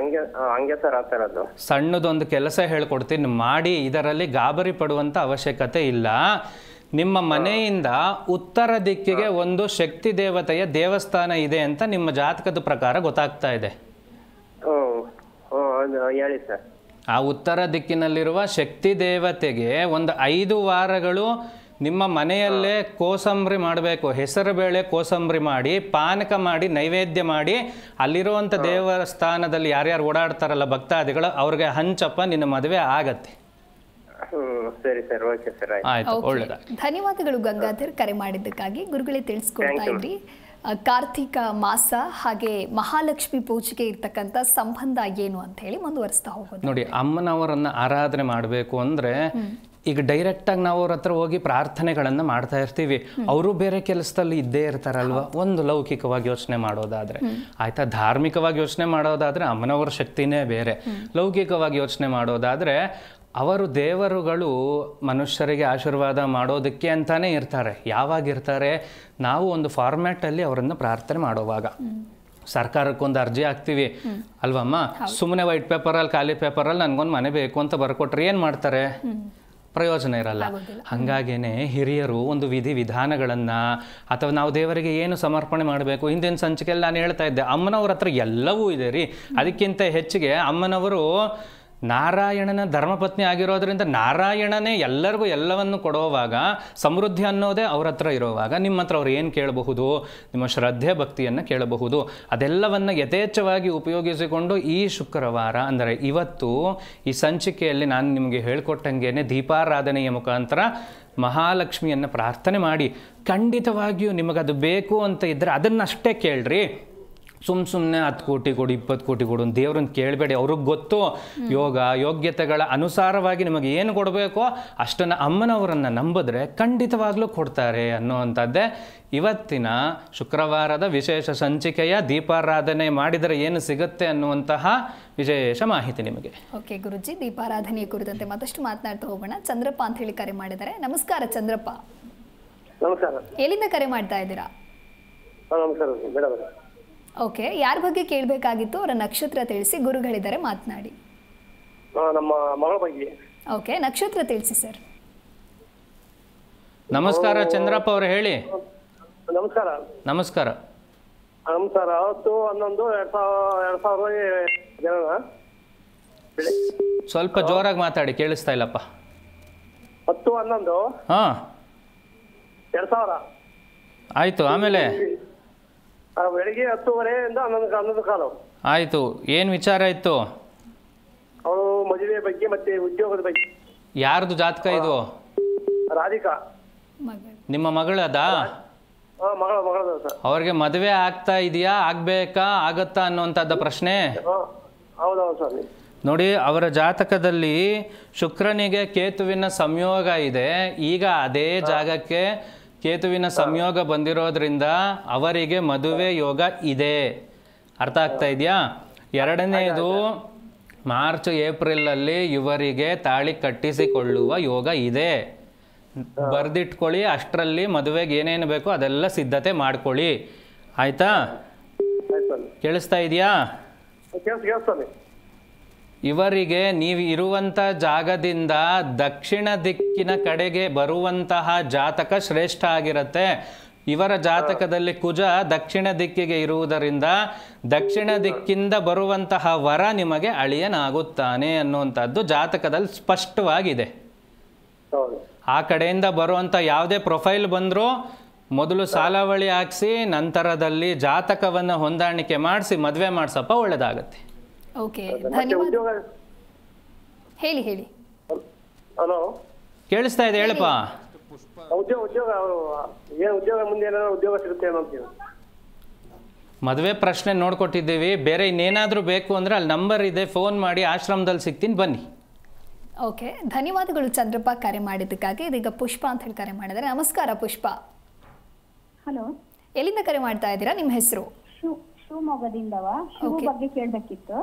ಹಂಗೆ ಸರ್ ಆಗ್ತಾ ಇರೋದು. ಸಣ್ಣದೊಂದು ಕೆಲಸ ಹೇಳ್ಕೊಡ್ತೀನಿ, ಮಾಡಿ. ಇದರಲ್ಲಿ ಗಾಬರಿ ಪಡುವಂಥ ಅವಶ್ಯಕತೆ ಇಲ್ಲ. ನಿಮ್ಮ ಮನೆಯಿಂದ ಉತ್ತರ ದಿಕ್ಕಿಗೆ ಒಂದು ಶಕ್ತಿ ದೇವತೆಯ ದೇವಸ್ಥಾನ ಇದೆ ಅಂತ ನಿಮ್ಮ ಜಾತಕದ ಪ್ರಕಾರ ಗೊತ್ತಾಗ್ತಾ ಇದೆ. ಹೇಳಿ ಸರ್. ಆ ಉತ್ತರ ದಿಕ್ಕಿನಲ್ಲಿರುವ ಶಕ್ತಿ ದೇವತೆಗೆ ಒಂದು 5 ವಾರಗಳು ನಿಮ್ಮ ಮನೆಯಲ್ಲೇ ಕೋಸಂಬರಿ ಮಾಡಬೇಕು. ಹೆಸರು ಬೇಳೆ ಕೋಸಂಬರಿ ಮಾಡಿ, ಪಾನಕ ಮಾಡಿ, ನೈವೇದ್ಯ ಮಾಡಿ, ಅಲ್ಲಿರುವಂಥ ದೇವಸ್ಥಾನದಲ್ಲಿ ಯಾರ್ಯಾರು ಓಡಾಡ್ತಾರಲ್ಲ ಭಕ್ತಾದಿಗಳು, ಅವ್ರಿಗೆ ಹಂಚಪ್ಪ, ನಿನ್ನ ಮದುವೆ ಆಗತ್ತೆ. ಸರಿ ಸರ್, ಓಕೆ ಸರ್, ಆಯ್ತು, ಒಳ್ಳೆದ. ಧನ್ಯವಾದಗಳು ಗಂಗಾಧರ್, ಕರೆ ಮಾಡಿದ್ದಕ್ಕಾಗಿ. ಗುರುಗಳೇ ತಿಳಿಸ್ಕೊಡ್ತಾ ಇದ್ರಿ ಕಾರ್ತಿಕ ಮಾಸ ಹಾಗೆ ಮಹಾಲಕ್ಷ್ಮಿ ಪೂಜೆಗೆ ಇರ್ತಕ್ಕಂಥ ಸಂಬಂಧ ಏನು ಅಂತ ಹೇಳಿ ಮುಂದುವರಿಸ್ತಾ ಹೋಗೋದು. ನೋಡಿ, ಅಮ್ಮನವರನ್ನ ಆರಾಧನೆ ಮಾಡಬೇಕು ಅಂದ್ರೆ ಈಗ ಡೈರೆಕ್ಟಾಗಿ ನಾವು ಅವ್ರ ಹತ್ರ ಹೋಗಿ ಪ್ರಾರ್ಥನೆಗಳನ್ನು ಮಾಡ್ತಾ ಇರ್ತೀವಿ. ಅವರು ಬೇರೆ ಕೆಲಸದಲ್ಲಿ ಇದ್ದೇ ಇರ್ತಾರಲ್ವ. ಒಂದು ಲೌಕಿಕವಾಗಿ ಯೋಚನೆ ಮಾಡೋದಾದ್ರೆ ಆಯ್ತಾ, ಧಾರ್ಮಿಕವಾಗಿ ಯೋಚನೆ ಮಾಡೋದಾದ್ರೆ ಅಮ್ಮನವರ ಶಕ್ತಿನೇ ಬೇರೆ. ಲೌಕಿಕವಾಗಿ ಯೋಚನೆ ಮಾಡೋದಾದ್ರೆ ಅವರು ದೇವರುಗಳು ಮನುಷ್ಯರಿಗೆ ಆಶೀರ್ವಾದ ಮಾಡೋದಕ್ಕೆ ಅಂತಾನೆ ಇರ್ತಾರೆ. ಯಾವಾಗಿರ್ತಾರೆ? ನಾವು ಒಂದು ಫಾರ್ಮ್ಯಾಟಲ್ಲಿ ಅವರನ್ನು ಪ್ರಾರ್ಥನೆ ಮಾಡೋವಾಗ. ಸರ್ಕಾರಕ್ಕೊಂದು ಅರ್ಜಿ ಹಾಕ್ತೀವಿ ಅಲ್ವಮ್ಮ, ಸುಮ್ಮನೆ ವೈಟ್ ಪೇಪರಲ್ಲಿ, ಖಾಲಿ ಪೇಪರಲ್ಲಿ ನನಗೊಂದು ಮನೆ ಬೇಕು ಅಂತ ಬರ್ಕೊಟ್ರೆ ಏನು ಮಾಡ್ತಾರೆ? ಪ್ರಯೋಜನ ಇರಲ್ಲ. ಹಾಗಾಗೇನೆ ಹಿರಿಯರು ಒಂದು ವಿಧಿ ವಿಧಾನಗಳನ್ನು ಅಥವಾ ನಾವು ದೇವರಿಗೆ ಏನು ಸಮರ್ಪಣೆ ಮಾಡಬೇಕು, ಹಿಂದಿನ ಸಂಚಿಕೆಯಲ್ಲಿ ನಾನು ಹೇಳ್ತಾ ಇದ್ದೆ, ಅಮ್ಮನವ್ರ ಹತ್ರ ಎಲ್ಲವೂ ಇದೆ ರೀ. ಅದಕ್ಕಿಂತ ಹೆಚ್ಚಿಗೆ ಅಮ್ಮನವರು ನಾರಾಯಣನ ಧರ್ಮಪತ್ನಿ ಆಗಿರೋದ್ರಿಂದ ನಾರಾಯಣನೇ ಎಲ್ಲರಿಗೂ ಎಲ್ಲವನ್ನು ಕೊಡುವಾಗ, ಸಮೃದ್ಧಿ ಅನ್ನೋದೇ ಅವ್ರ ಹತ್ರ ಇರೋವಾಗ ನಿಮ್ಮ ಹತ್ರ ಅವ್ರು ಏನು ಕೇಳಬಹುದು? ನಿಮ್ಮ ಶ್ರದ್ಧೆ ಭಕ್ತಿಯನ್ನು ಕೇಳಬಹುದು. ಅದೆಲ್ಲವನ್ನು ಯಥೇಚ್ಛವಾಗಿ ಉಪಯೋಗಿಸಿಕೊಂಡು ಈ ಶುಕ್ರವಾರ ಅಂದರೆ ಇವತ್ತು ಈ ಸಂಚಿಕೆಯಲ್ಲಿ ನಾನು ನಿಮಗೆ ಹೇಳ್ಕೊಟ್ಟಂಗೆನೆ ದೀಪಾರಾಧನೆಯ ಮುಖಾಂತರ ಮಹಾಲಕ್ಷ್ಮಿಯನ್ನು ಪ್ರಾರ್ಥನೆ ಮಾಡಿ, ಖಂಡಿತವಾಗಿಯೂ ನಿಮಗದು ಬೇಕು ಅಂತ ಇದ್ದರೆ ಅದನ್ನಷ್ಟೇ ಕೇಳ್ರಿ. ಸುಮ್ಮನೆ 10 ಕೋಟಿ ಕೊಡು, 20 ಕೋಟಿ ಕೊಡು ಅಂತ ದೇವ್ರನ್ನ ಕೇಳಬೇಡಿ. ಅವ್ರಿಗೆ ಗೊತ್ತು ಯೋಗ ಯೋಗ್ಯತೆಗಳ ಅನುಸಾರವಾಗಿ ನಿಮಗೆ ಏನು ಕೊಡಬೇಕೋ ಅಷ್ಟನ್ನು ಅಮ್ಮನವರನ್ನು ನಂಬಿದ್ರೆ ಖಂಡಿತವಾಗ್ಲೂ ಕೊಡ್ತಾರೆ ಅನ್ನೋವಂಥದ್ದೇ ಇವತ್ತಿನ ಶುಕ್ರವಾರದ ವಿಶೇಷ ಸಂಚಿಕೆಯ ದೀಪಾರಾಧನೆ ಮಾಡಿದರೆ ಏನು ಸಿಗುತ್ತೆ ಅನ್ನುವಂತಹ ವಿಶೇಷ ಮಾಹಿತಿ ನಿಮಗೆ. ಓಕೆ ಗುರುಜಿ, ದೀಪಾರಾಧನೆಯ ಕುರಿತಂತೆ ಮತ್ತಷ್ಟು ಮಾತನಾಡ್ತಾ ಹೋಗೋಣ. ಚಂದ್ರಪ್ಪ ಅಂತ ಹೇಳಿ ಕರೆ ಮಾಡಿದ್ದಾರೆ. ನಮಸ್ಕಾರ ಚಂದ್ರಪ್ಪ. ನಮಸ್ಕಾರ. ಎಲ್ಲಿಂದ ಕರೆ ಮಾಡ್ತಾ ಇದ್ದೀರಾ? ನಮಸ್ಕಾರ ಮೇಡಮ್. ಓಕೆ, ಯಾರ ಬಗ್ಗೆ ಕೇಳಬೇಕಾಗಿತ್ತು? ಅವರ ನಕ್ಷತ್ರ ತಿಳಿಸಿ, ಗುರುಗಳಿದ್ದಾರೆ, ಮಾತನಾಡಿ. ನಮ್ಮ ಮಗಳ ಬಗ್ಗೆ. ಓಕೆ, ನಕ್ಷತ್ರ ತಿಳಿಸಿ ಸರ್. ನಮಸ್ಕಾರ ಚಂದ್ರಪ್ಪ ಅವರು, ಹೇಳಿ. ನಮಸ್ಕಾರ. ನಮಸ್ಕಾರ. ನಮಸ್ಕಾರ. 10/11/2020 ಸ್ವಲ್ಪ ಜೋರಾಗಿ ಮಾತಾಡಿ, ಕೇಳಿಸ್ತಾ ಇಲ್ಲಪ್ಪ. 10/11 ಹಾಂ, 2000. ಆಯಿತು. ಆಮೇಲೆ ಬೆಳಿಗ್ಗೆ 10:30 11 ಕಾಲ. ಆಯಿತು. ಏನು ವಿಚಾರ ಇತ್ತು? ಅವಳು ಮದುವೆ ಬಗ್ಗೆ ಮತ್ತೆ ಉದ್ಯೋಗದ ಬಗ್ಗೆ. ಯಾರ್ದು ಜಾತಕ ಇದು? ರಾಧಿಕಾ. ನಿಮ್ಮ ಮಗಳದಾ? ಮಗಳದ ಸರ್. ಅವ್ರಿಗೆ ಮದುವೆ ಆಗ್ತಾ ಇದೆಯಾ, ಆಗ್ಬೇಕಾ, ಆಗತ್ತಾ ಅನ್ನುವಂಥದ್ದು ಪ್ರಶ್ನೆ. ಹೌದೌದು ಸರ್. ನೋಡಿ, ಅವರ ಜಾತಕದಲ್ಲಿ ಶುಕ್ರನಿಗೆ ಕೇತುವಿನ ಸಂಯೋಗ ಇದೆ. ಈಗ ಅದೇ ಜಾಗಕ್ಕೆ ಕೇತುವಿನ ಸಂಯೋಗ ಬಂದಿರೋದ್ರಿಂದ ಅವರಿಗೆ ಮದುವೆ ಯೋಗ ಇದೆ. ಅರ್ಥ ಆಗ್ತಾ ಇದೆಯಾ? ಎರಡನೇದು, ಮಾರ್ಚ್ ಏಪ್ರಿಲಲ್ಲಿ ಇವರಿಗೆ ತಾಳಿ ಕಟ್ಟಿಸಿಕೊಳ್ಳುವ ಯೋಗ ಇದೆ. ಬರೆದಿಟ್ಕೊಳ್ಳಿ. ಅಷ್ಟರಲ್ಲಿ ಮದುವೆಗೆ ಏನೇನು ಬೇಕೋ ಅದೆಲ್ಲ ಸಿದ್ಧತೆ ಮಾಡ್ಕೊಳ್ಳಿ. ಆಯ್ತಾ? ಕೇಳಿಸ್ತಾ ಇದೆಯಾ? ಇವರಿಗೆ ನೀವು ಇರುವಂಥ ಜಾಗದಿಂದ ದಕ್ಷಿಣ ದಿಕ್ಕಿನ ಕಡೆಗೆ ಬರುವಂತಹ ಜಾತಕ ಶ್ರೇಷ್ಠ ಆಗಿರುತ್ತೆ. ಇವರ ಜಾತಕದಲ್ಲಿ ಕುಜ ದಕ್ಷಿಣ ದಿಕ್ಕಿಗೆ ಇರುವುದರಿಂದ ದಕ್ಷಿಣ ದಿಕ್ಕಿಂದ ಬರುವಂತಹ ವರ ನಿಮಗೆ ಅಳಿಯನಾಗುತ್ತಾನೆ ಅನ್ನುವಂಥದ್ದು ಜಾತಕದಲ್ಲಿ ಸ್ಪಷ್ಟವಾಗಿದೆ. ಆ ಕಡೆಯಿಂದ ಬರುವಂಥ ಯಾವುದೇ ಪ್ರೊಫೈಲ್ ಬಂದರೂ ಮೊದಲು ಸಾಲಾವಳಿ ಹಾಕಿಸಿ ನಂತರದಲ್ಲಿ ಜಾತಕವನ್ನು ಹೊಂದಾಣಿಕೆ ಮಾಡಿಸಿ ಮದುವೆ ಮಾಡಿಸಪ್ಪ, ಒಳ್ಳೆಯದಾಗತ್ತೆ. ಓಕೆ, ಧನ್ಯವಾದ. ಹೇಳಿ ಹೇಳಿ. ಹಲೋ, ಕೇಳಿಸ್ತಾ ಇದೆ, ಹೇಳಪ್ಪ. ಉದ್ಯೋಗ ಏನ್ ಉದ್ಯೋಗ ಮುಂದೆ ಏನಾದ್ರು ಉದ್ಯೋಗ ಸಿಗುತ್ತೆ ಅನ್ನೋ ಅಂತೀವಿ. ಮದುವೆ ಪ್ರಶ್ನೆ ನೋಡ್ಕೊಟ್ಟಿದ್ದೀವಿ. ಬೇರೆ ಇನ್ನೇನಾದರೂ ಬೇಕು ಅಂದರೆ ಅಲ್ಲಿ ನಂಬರ್ ಇದೆ, ಫೋನ್ ಮಾಡಿ, ಆಶ್ರಮದಲ್ಲಿ ಸಿಗ್ತೀನಿ, ಬನ್ನಿ. ಓಕೆ, ಧನ್ಯವಾದಗಳು ಚಂದ್ರಪ್ಪ ಕರೆ ಮಾಡಿದ್ದಕ್ಕಾಗಿ. ಇದೀಗ ಪುಷ್ಪ ಅಂತ ಹೇಳಿ ಕರೆ ಮಾಡಿದ್ದಾರೆ. ನಮಸ್ಕಾರ ಪುಷ್ಪ. ಹಲೋ, ಎಲ್ಲಿಂದ ಕರೆ ಮಾಡ್ತಾ ಇದ್ದೀರಾ? ನಿಮ್ಮ ಹೆಸರು? ಶಿವಮೊಗ್ಗದಿಂದವ. ಶಿವ ಬಗ್ಗೆ ಕೇಳಬೇಕಿತ್ತು.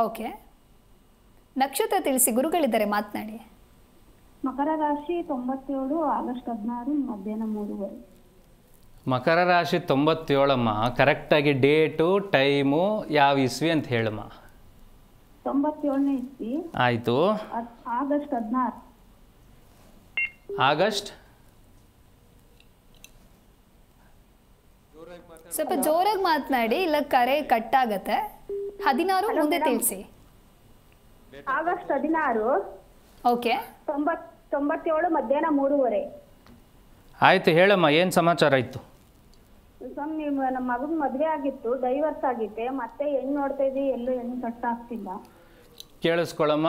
ಓಕೆ, ನಕ್ಷತ್ರ ತಿಳಿಸಿ, ಗುರುಗಳಿದ್ದಾರೆ, ಮಾತನಾಡಿ. ಮಕರ ರಾಶಿ 97, ಆಗಸ್ಟ್ 16, ಮಧ್ಯಾಹ್ನ 3:30. ಮಕರ ರಾಶಿ 97 ಕರೆಕ್ಟಾಗಿ ಡೇಟು ಟೈಮು ಯಾವ ಇಸ್ವಿ ಅಂತ ಹೇಳಮ್ಮ. 97ನೇ ಇಸ್ವಿ. ಆಯಿತು. ಆಗಸ್ಟ್ 16. ಆಗಸ್ಟ್ ಸ್ವಲ್ಪ ಜೋರಾಗಿ ಮಾತನಾಡಿ, ಇಲ್ಲ ಕರೆ ಕಟ್ ಆಗತ್ತೆ. 16 ಮುಂದೆ ತಿಳಿಸಿ. ಆಗಸ್ಟ್ 16. ಓಕೆ, 97 ಮಧ್ಯಾಹ್ನ 3:30. ಆಯಿತು, ಹೇಳಮ್ಮ, ಏನು ಸಮಾಚಾರ ಇತ್ತು? ಸ್ವಾಮಿ, ನಮ್ಮ ಮಗನ ಮದುವೆ ಆಗಿತ್ತು, ಡೈವರ್ಸ್ ಆಗಿತ್ತೆ. ಮತ್ತೆ ಹೆಣ್ಣು ನೋಡ್ತಾ ಇದ್ದೀವಿ, ಎಲ್ಲೂ ಹೆಣ್ಣು ಕಷ್ಟ ಆಗ್ತಿಲ್ಲ. ಕೇಳಿಸ್ಕೊಳ್ಳಮ್ಮ,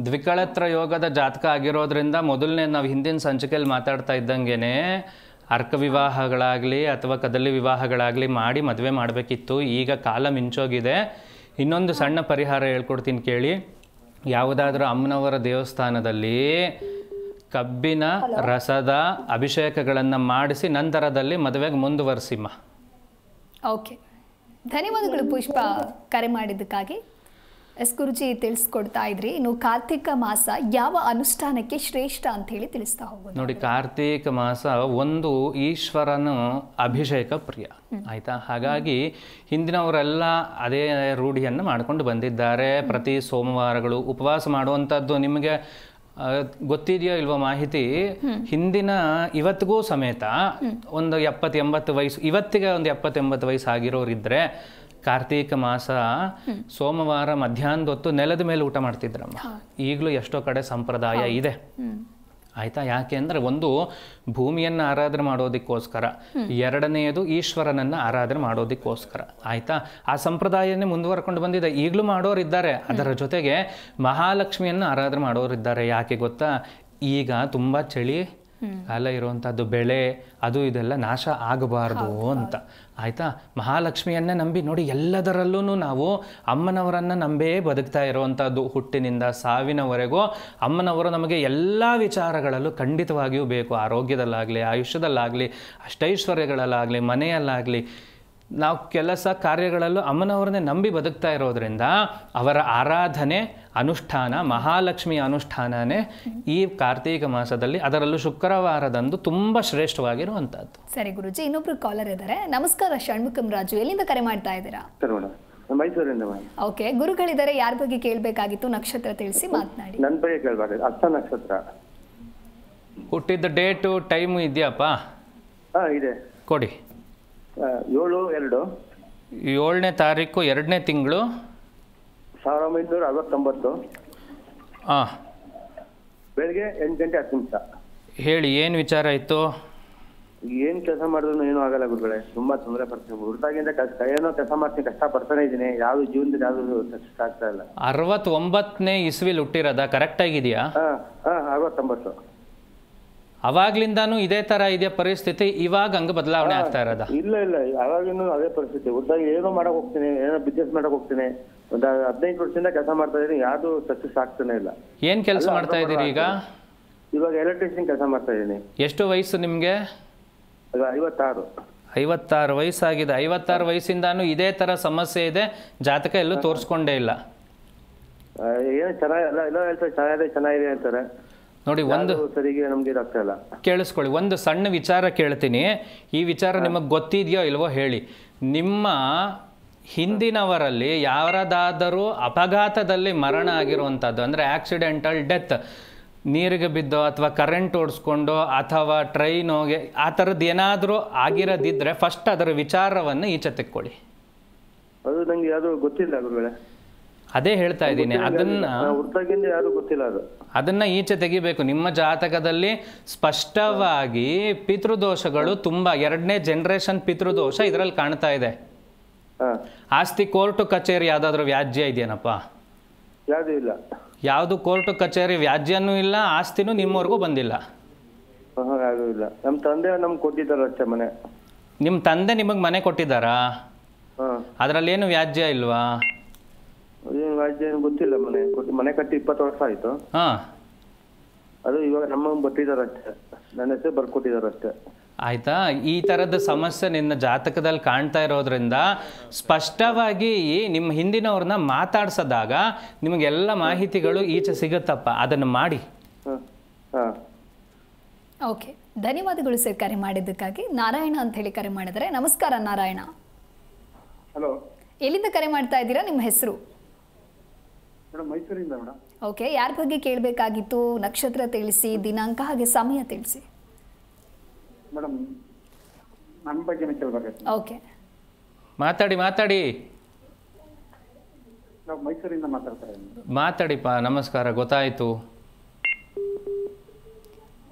ದ್ವಿಕಳತ್ರ ಯೋಗದ ಜಾತಕ ಆಗಿರೋದ್ರಿಂದ ಮೊದಲನೇ ನಾವು ಹಿಂದಿನ ಸಂಚಿಕೆಯಲ್ಲಿ ಮಾತಾಡ್ತಾ ಇದ್ದಂಗೆ ಅರ್ಕ ವಿವಾಹಗಳಾಗಲಿ ಅಥವಾ ಕದಲಿ ವಿವಾಹಗಳಾಗಲಿ ಮಾಡಿ ಮದುವೆ ಮಾಡಬೇಕಿತ್ತು. ಈಗ ಕಾಲ ಮಿಂಚೋಗಿದೆ. ಇನ್ನೊಂದು ಸಣ್ಣ ಪರಿಹಾರ ಹೇಳ್ಕೊಡ್ತೀನಿ ಕೇಳಿ. ಯಾವುದಾದ್ರೂ ಅಮ್ಮನವರ ದೇವಸ್ಥಾನದಲ್ಲಿ ಕಬ್ಬಿನ ರಸದ ಅಭಿಷೇಕಗಳನ್ನು ಮಾಡಿಸಿ ನಂತರದಲ್ಲಿ ಮದುವೆಗೆ ಮುಂದುವರಿಸಿಮ್ಮ. ಓಕೆ, ಧನ್ಯವಾದಗಳು ಪುಷ್ಪ ಕರೆ ಮಾಡಿದ್ದಕ್ಕಾಗಿ. ಗುರುಜಿ ತಿಳಿಸ್ಕೊಡ್ತಾ ಇದ್ರಿ. ಇನ್ನು ಕಾರ್ತಿಕ ಮಾಸ ಯಾವ ಅನುಷ್ಠಾನಕ್ಕೆ ಶ್ರೇಷ್ಠ ಅಂತ ಹೇಳಿ ತಿಳಿಸ್ತಾ ಹೋಗೋದು. ನೋಡಿ, ಕಾರ್ತೀಕ ಮಾಸ ಒಂದು ಈಶ್ವರನ ಅಭಿಷೇಕ ಪ್ರಿಯ, ಆಯಿತಾ. ಹಾಗಾಗಿ ಹಿಂದಿನವರೆಲ್ಲ ಅದೇ ರೂಢಿಯನ್ನು ಮಾಡ್ಕೊಂಡು ಬಂದಿದ್ದಾರೆ. ಪ್ರತಿ ಸೋಮವಾರಗಳು ಉಪವಾಸ ಮಾಡುವಂಥದ್ದು ನಿಮಗೆ ಗೊತ್ತಿದೆಯೋ ಇಲ್ವೋ ಮಾಹಿತಿ? ಹಿಂದಿನ ಇವತ್ತಿಗೂ ಸಮೇತ ಒಂದು 70-80 ವಯಸ್ಸು, ಇವತ್ತಿಗೆ ಒಂದು 70-80 ವಯಸ್ಸು ಆಗಿರೋರಿದ್ರೆ ಕಾರ್ತೀಕ ಮಾಸ ಸೋಮವಾರ ಮಧ್ಯಾಹ್ನದ ಹೊತ್ತು ನೆಲದ ಮೇಲೆ ಊಟ ಮಾಡ್ತಿದ್ರಮ್ಮ. ಈಗಲೂ ಎಷ್ಟೋ ಕಡೆ ಸಂಪ್ರದಾಯ ಇದೆ, ಆಯಿತಾ. ಯಾಕೆ ಅಂದರೆ ಒಂದು ಭೂಮಿಯನ್ನು ಆರಾಧನೆ ಮಾಡೋದಕ್ಕೋಸ್ಕರ, ಎರಡನೆಯದು ಈಶ್ವರನನ್ನು ಆರಾಧನೆ ಮಾಡೋದಕ್ಕೋಸ್ಕರ, ಆಯಿತಾ. ಆ ಸಂಪ್ರದಾಯನೇ ಮುಂದುವರ್ಕೊಂಡು ಬಂದಿದೆ, ಈಗಲೂ ಮಾಡೋರಿದ್ದಾರೆ. ಅದರ ಜೊತೆಗೆ ಮಹಾಲಕ್ಷ್ಮಿಯನ್ನು ಆರಾಧನೆ ಮಾಡೋರಿದ್ದಾರೆ. ಯಾಕೆ ಗೊತ್ತಾ? ಈಗ ತುಂಬ ಚಳಿ ಕಾಲ ಇರುವಂಥದ್ದು, ಬೆಳೆ ಅದು ಇದೆಲ್ಲ ನಾಶ ಆಗಬಾರ್ದು ಅಂತ, ಆಯಿತಾ. ಮಹಾಲಕ್ಷ್ಮಿಯನ್ನೇ ನಂಬಿ ನೋಡಿ, ಎಲ್ಲದರಲ್ಲೂ ನಾವು ಅಮ್ಮನವರನ್ನು ನಂಬೇ ಬದುಕ್ತಾ ಇರುವಂಥದ್ದು. ಹುಟ್ಟಿನಿಂದ ಸಾವಿನವರೆಗೂ ಅಮ್ಮನವರು ನಮಗೆ ಎಲ್ಲ ವಿಚಾರಗಳಲ್ಲೂ ಖಂಡಿತವಾಗಿಯೂ ಬೇಕು. ಆರೋಗ್ಯದಲ್ಲಾಗಲಿ, ಆಯುಷ್ಯದಲ್ಲಾಗಲಿ, ಅಷ್ಟೈಶ್ವರ್ಯಗಳಲ್ಲಾಗಲಿ, ಮನೆಯಲ್ಲಾಗಲಿ, ನಾವು ಕೆಲಸ ಕಾರ್ಯಗಳಲ್ಲೂ ಅಮ್ಮನವ್ರನ್ನೇ ನಂಬಿ ಬದುಕ್ತಾ ಇರೋದ್ರಿಂದ ಅವರ ಆರಾಧನೆ ಅನುಷ್ಠಾನ, ಮಹಾಲಕ್ಷ್ಮಿಯ ಅನುಷ್ಠಾನನೇ ಈ ಕಾರ್ತೀಕ ಮಾಸದಲ್ಲಿ, ಅದರಲ್ಲೂ ಶುಕ್ರವಾರದಂದು ತುಂಬ ಶ್ರೇಷ್ಠವಾಗಿರುವಂಥದ್ದು. ಸರಿ ಗುರುಜಿ, ಇನ್ನೊಬ್ರು ಕಾಲರ್ ಇದ್ದಾರೆ. ನಮಸ್ಕಾರ ಷಣ್ಮುಖಂ ರಾಜು, ಎಲ್ಲಿಂದ ಕರೆ ಮಾಡ್ತಾ ಇದ್ದೀರಾ? ಮೈಸೂರಿಂದ. ಓಕೆ, ಗುರುಗಳಿದ್ದಾರೆ, ಯಾರ ಬಗ್ಗೆ ಕೇಳಬೇಕಾಗಿತ್ತು? ನಕ್ಷತ್ರ ತಿಳಿಸಿ, ಮಾತನಾಡಿ. ನನ್ನ ಬಗ್ಗೆ ಕೇಳಬಾರ್ದು. ಹಸ್ತ ನಕ್ಷತ್ರ. ಹುಟ್ಟಿದ ಡೇಟು ಟೈಮು ಇದೆಯಪ್ಪ? ಇದೆ, ಕೊಡಿ. 7/2. 7ನೇ ತಾರೀಕು 2ನೇ ತಿಂಗಳು 1969. ಬೆಳಿಗ್ಗೆ 8 ಗಂಟೆ 10 ನಿಮಿಷ. ಹೇಳಿ, ಏನು ವಿಚಾರ ಇತ್ತು? ಏನ್ ಕೆಲಸ ಮಾಡಿದ್ರು ಏನೂ ಆಗಲ್ಲ ಗುರುಗಳೇ, ತುಂಬಾ ತೊಂದರೆ ಪಡ್ತೀನಿ. ಹುಡುಗಾಗಿಂದ ಏನೋ ಕೆಲಸ ಮಾಡ್ತೀನಿ, ಕಷ್ಟ ಪಡ್ತಾನೆ ಇದ್ದೀನಿ. ಯಾವ್ದು ಜೀವನದಲ್ಲಿ ಯಾವ್ದು ಸಕ್ಸಸ್ ಆಗ್ತಾ ಇಲ್ಲ. 69ನೇ ಇಸ್ವಿಲಿ ಹುಟ್ಟಿರೋದ? ಕರೆಕ್ಟ್ ಆಗಿದೆಯಾ? 69. ಅವಾಗ್ಲಿಂದಾನು ಇದೇ ತರ ಇದೆಯಾ ಪರಿಸ್ಥಿತಿ? ಇವಾಗ ಹಂಗ ಬದಲಾವಣೆ ಆಗ್ತಾ ಇರೋದ? ಇಲ್ಲ, ಅವಾಗಿನೂ ಅದೇ ಪರಿಸ್ಥಿತಿ. ಹುಡುಗಾಗಿ ಏನೋ ಮಾಡಕ್ ಹೋಗ್ತೀನಿ, ಏನೋ ಬಿಸ್ನೆಸ್ ಮಾಡಕ್ ಹೋಗ್ತೀನಿ. ಒಂದು 15 ವರ್ಷದಿಂದ ಕೆಲಸ ಮಾಡ್ತಾ ಇದೀನಿ, ಯಾವ್ದು ಸಕ್ಸಸ್ ಆಗ್ತಾನೆ ಇಲ್ಲ. ಏನ್ ಕೆಲಸ ಮಾಡ್ತಾ ಇದೀರಿ ಈಗ? ಇವಾಗ ಎಲೆಕ್ಟ್ರಿಷಿಯನ್ ಕೆಲಸ ಮಾಡ್ತಾ ಇದೀನಿ. ಎಷ್ಟು ವಯಸ್ಸು ನಿಮ್ಗೆ? 56. 56 ವಯಸ್ಸಾಗಿದೆ. 56 ವಯಸ್ಸಿಂದಾನು ಇದೇ ತರ ಸಮಸ್ಯೆ ಇದೆ, ಜಾತಕ ಎಲ್ಲೂ ತೋರಿಸ್ಕೊಂಡೇ ಇಲ್ಲ. ಏನು ಚೆನ್ನಾಗಿದೆ ಅಂತಾರೆ. ನೋಡಿ, ಒಂದು ಸರಿಗೆ ನಮ್ಗೆ ಆಗ್ತಾ ಇಲ್ಲ. ಕೇಳಿಸ್ಕೊಳ್ಳಿ, ಒಂದು ಸಣ್ಣ ವಿಚಾರ ಕೇಳ್ತೀನಿ. ಈ ವಿಚಾರ ನಿಮಗೆ ಗೊತ್ತಿದೆಯೋ ಇಲ್ವೋ ಹೇಳಿ. ನಿಮ್ಮ ಹಿಂದಿನವರಲ್ಲಿ ಯಾರದಾದರೂ ಅಪಘಾತದಲ್ಲಿ ಮರಣ ಆಗಿರುವಂಥದ್ದು, ಅಂದರೆ ಆಕ್ಸಿಡೆಂಟಲ್ ಡೆತ್, ನೀರಿಗೆ ಬಿದ್ದೋ ಅಥವಾ ಕರೆಂಟ್ ಓಡಿಸ್ಕೊಂಡು ಅಥವಾ ಟ್ರೈನ್ ಹೋಗಿ ಆ ಥರದ್ದು ಏನಾದರೂ ಆಗಿರೋದಿದ್ರೆ ಫಸ್ಟ್ ಅದರ ವಿಚಾರವನ್ನು ಈಚೆ ತೆಕ್ಕೊಳ್ಳಿ. ಅದು ನಂಗೆ ಯಾವುದು ಗೊತ್ತಿಲ್ಲ ಗುರುಗಳೇ. ಅದೇ ಹೇಳ್ತಾ ಇದ್ದೀನಿ, ಅದನ್ನ ಈಚೆ ತೆಗಿಬೇಕು. ನಿಮ್ಮ ಜಾತಕದಲ್ಲಿ ಸ್ಪಷ್ಟವಾಗಿ ಪಿತೃದೋಷಗಳು ತುಂಬ, 2ನೇ ಜನರೇಷನ್ ಪಿತೃದೋಷ ಇದರಲ್ಲಿ ಕಾಣ್ತಾ ಇದೆ. ಆಸ್ತಿ ಕೋರ್ಟು ಕಚೇರಿ ಯಾವ್ದಾದ್ರು ವ್ಯಾಜ್ಯ ಇದೆಯೇನಪ್ಪ? ಯಾವುದು ಇಲ್ಲ. ಯಾವುದು ಕೋರ್ಟು ಕಚೇರಿ ವ್ಯಾಜ್ಯನೂ ಇಲ್ಲ, ಆಸ್ತಿನೂ ನಿಮ್ಮವರೆಗೂ ಬಂದಿಲ್ಲ. ಆಗೋದಿಲ್ಲ. ನಮ್ಮ ತಂದೆ ನಮ್ಗೆ ಕೊಟ್ಟಿದ್ದಾರೆ ಅಷ್ಟೇ ಮನೆ. ನಿಮ್ಮ ತಂದೆ ನಿಮಗೆ ಮನೆ ಕೊಟ್ಟಿದ್ದಾರಾ? ಅದರಲ್ಲೇನು ವ್ಯಾಜ್ಯ ಇಲ್ವಾ? ಏನು ವ್ಯಾಜ್ಯ ಏನು ಗೊತ್ತಿಲ್ಲ. ಮನೆ ಕಟ್ಟಿ 20 ವರ್ಷ ಆಯ್ತು. ಅದು ಇವಾಗ ನಮಗೆ ಬರ್ತಿದ್ದಾರೆ ಅಷ್ಟೇ, ನನ್ನ ಹೆಸರು ಬರ್ಕೊಟ್ಟಿದ್ದಾರೆ ಅಷ್ಟೇ. ಆಯ್ತಾ? ಈ ಥರದ ಸಮಸ್ಯೆ ನಿನ್ನ ಜಾತಕದಲ್ಲಿ ಕಾಣ್ತಾ ಇರೋದ್ರಿಂದ ಸ್ಪಷ್ಟವಾಗಿ ನಿಮ್ಮ ಹಿಂದಿನವ್ರನ್ನ ಮಾತಾಡ್ಸೋದಾಗ ನಿಮಗೆಲ್ಲ ಮಾಹಿತಿಗಳು ಈಚೆ ಸಿಗುತ್ತಪ್ಪ. ಅದನ್ನು ಮಾಡಿ. ಓಕೆ, ಧನ್ಯವಾದಗಳು ಸರ್ ಕರೆ ಮಾಡಿದ್ದಕ್ಕಾಗಿ. ನಾರಾಯಣ ಅಂತ ಹೇಳಿ ಕರೆ ಮಾಡಿದರೆ. ನಮಸ್ಕಾರ ನಾರಾಯಣ. ಹಲೋ, ಎಲ್ಲಿಂದ ಕರೆ ಮಾಡ್ತಾ ಇದ್ದೀರಾ? ನಿಮ್ಮ ಹೆಸರು? ಮೇಡಮ್ ಮೈಸೂರಿಂದ ಮೇಡಮ್. ಓಕೆ, ಯಾರ ಬಗ್ಗೆ ಕೇಳಬೇಕಾಗಿತ್ತು? ನಕ್ಷತ್ರ ತಿಳಿಸಿ, ದಿನಾಂಕ ಹಾಗೆ ಸಮಯ ತಿಳಿಸಿ. ಮೇಡಮ್ ನಮ್ಮ ಬಗ್ಗೆನೇ ಕೇಳಬೇಕಾಗಿತ್ತು. ಓಕೆ, ಮಾತಾಡಿ. ನಾವು ಮೈಸೂರಿಂದ ಮಾತಾಡ್ತಾ ಇದ್ದೀವಿ. ಮಾತಾಡಿಪ್ಪ. ನಮಸ್ಕಾರ, ಗೊತ್ತಾಯಿತು.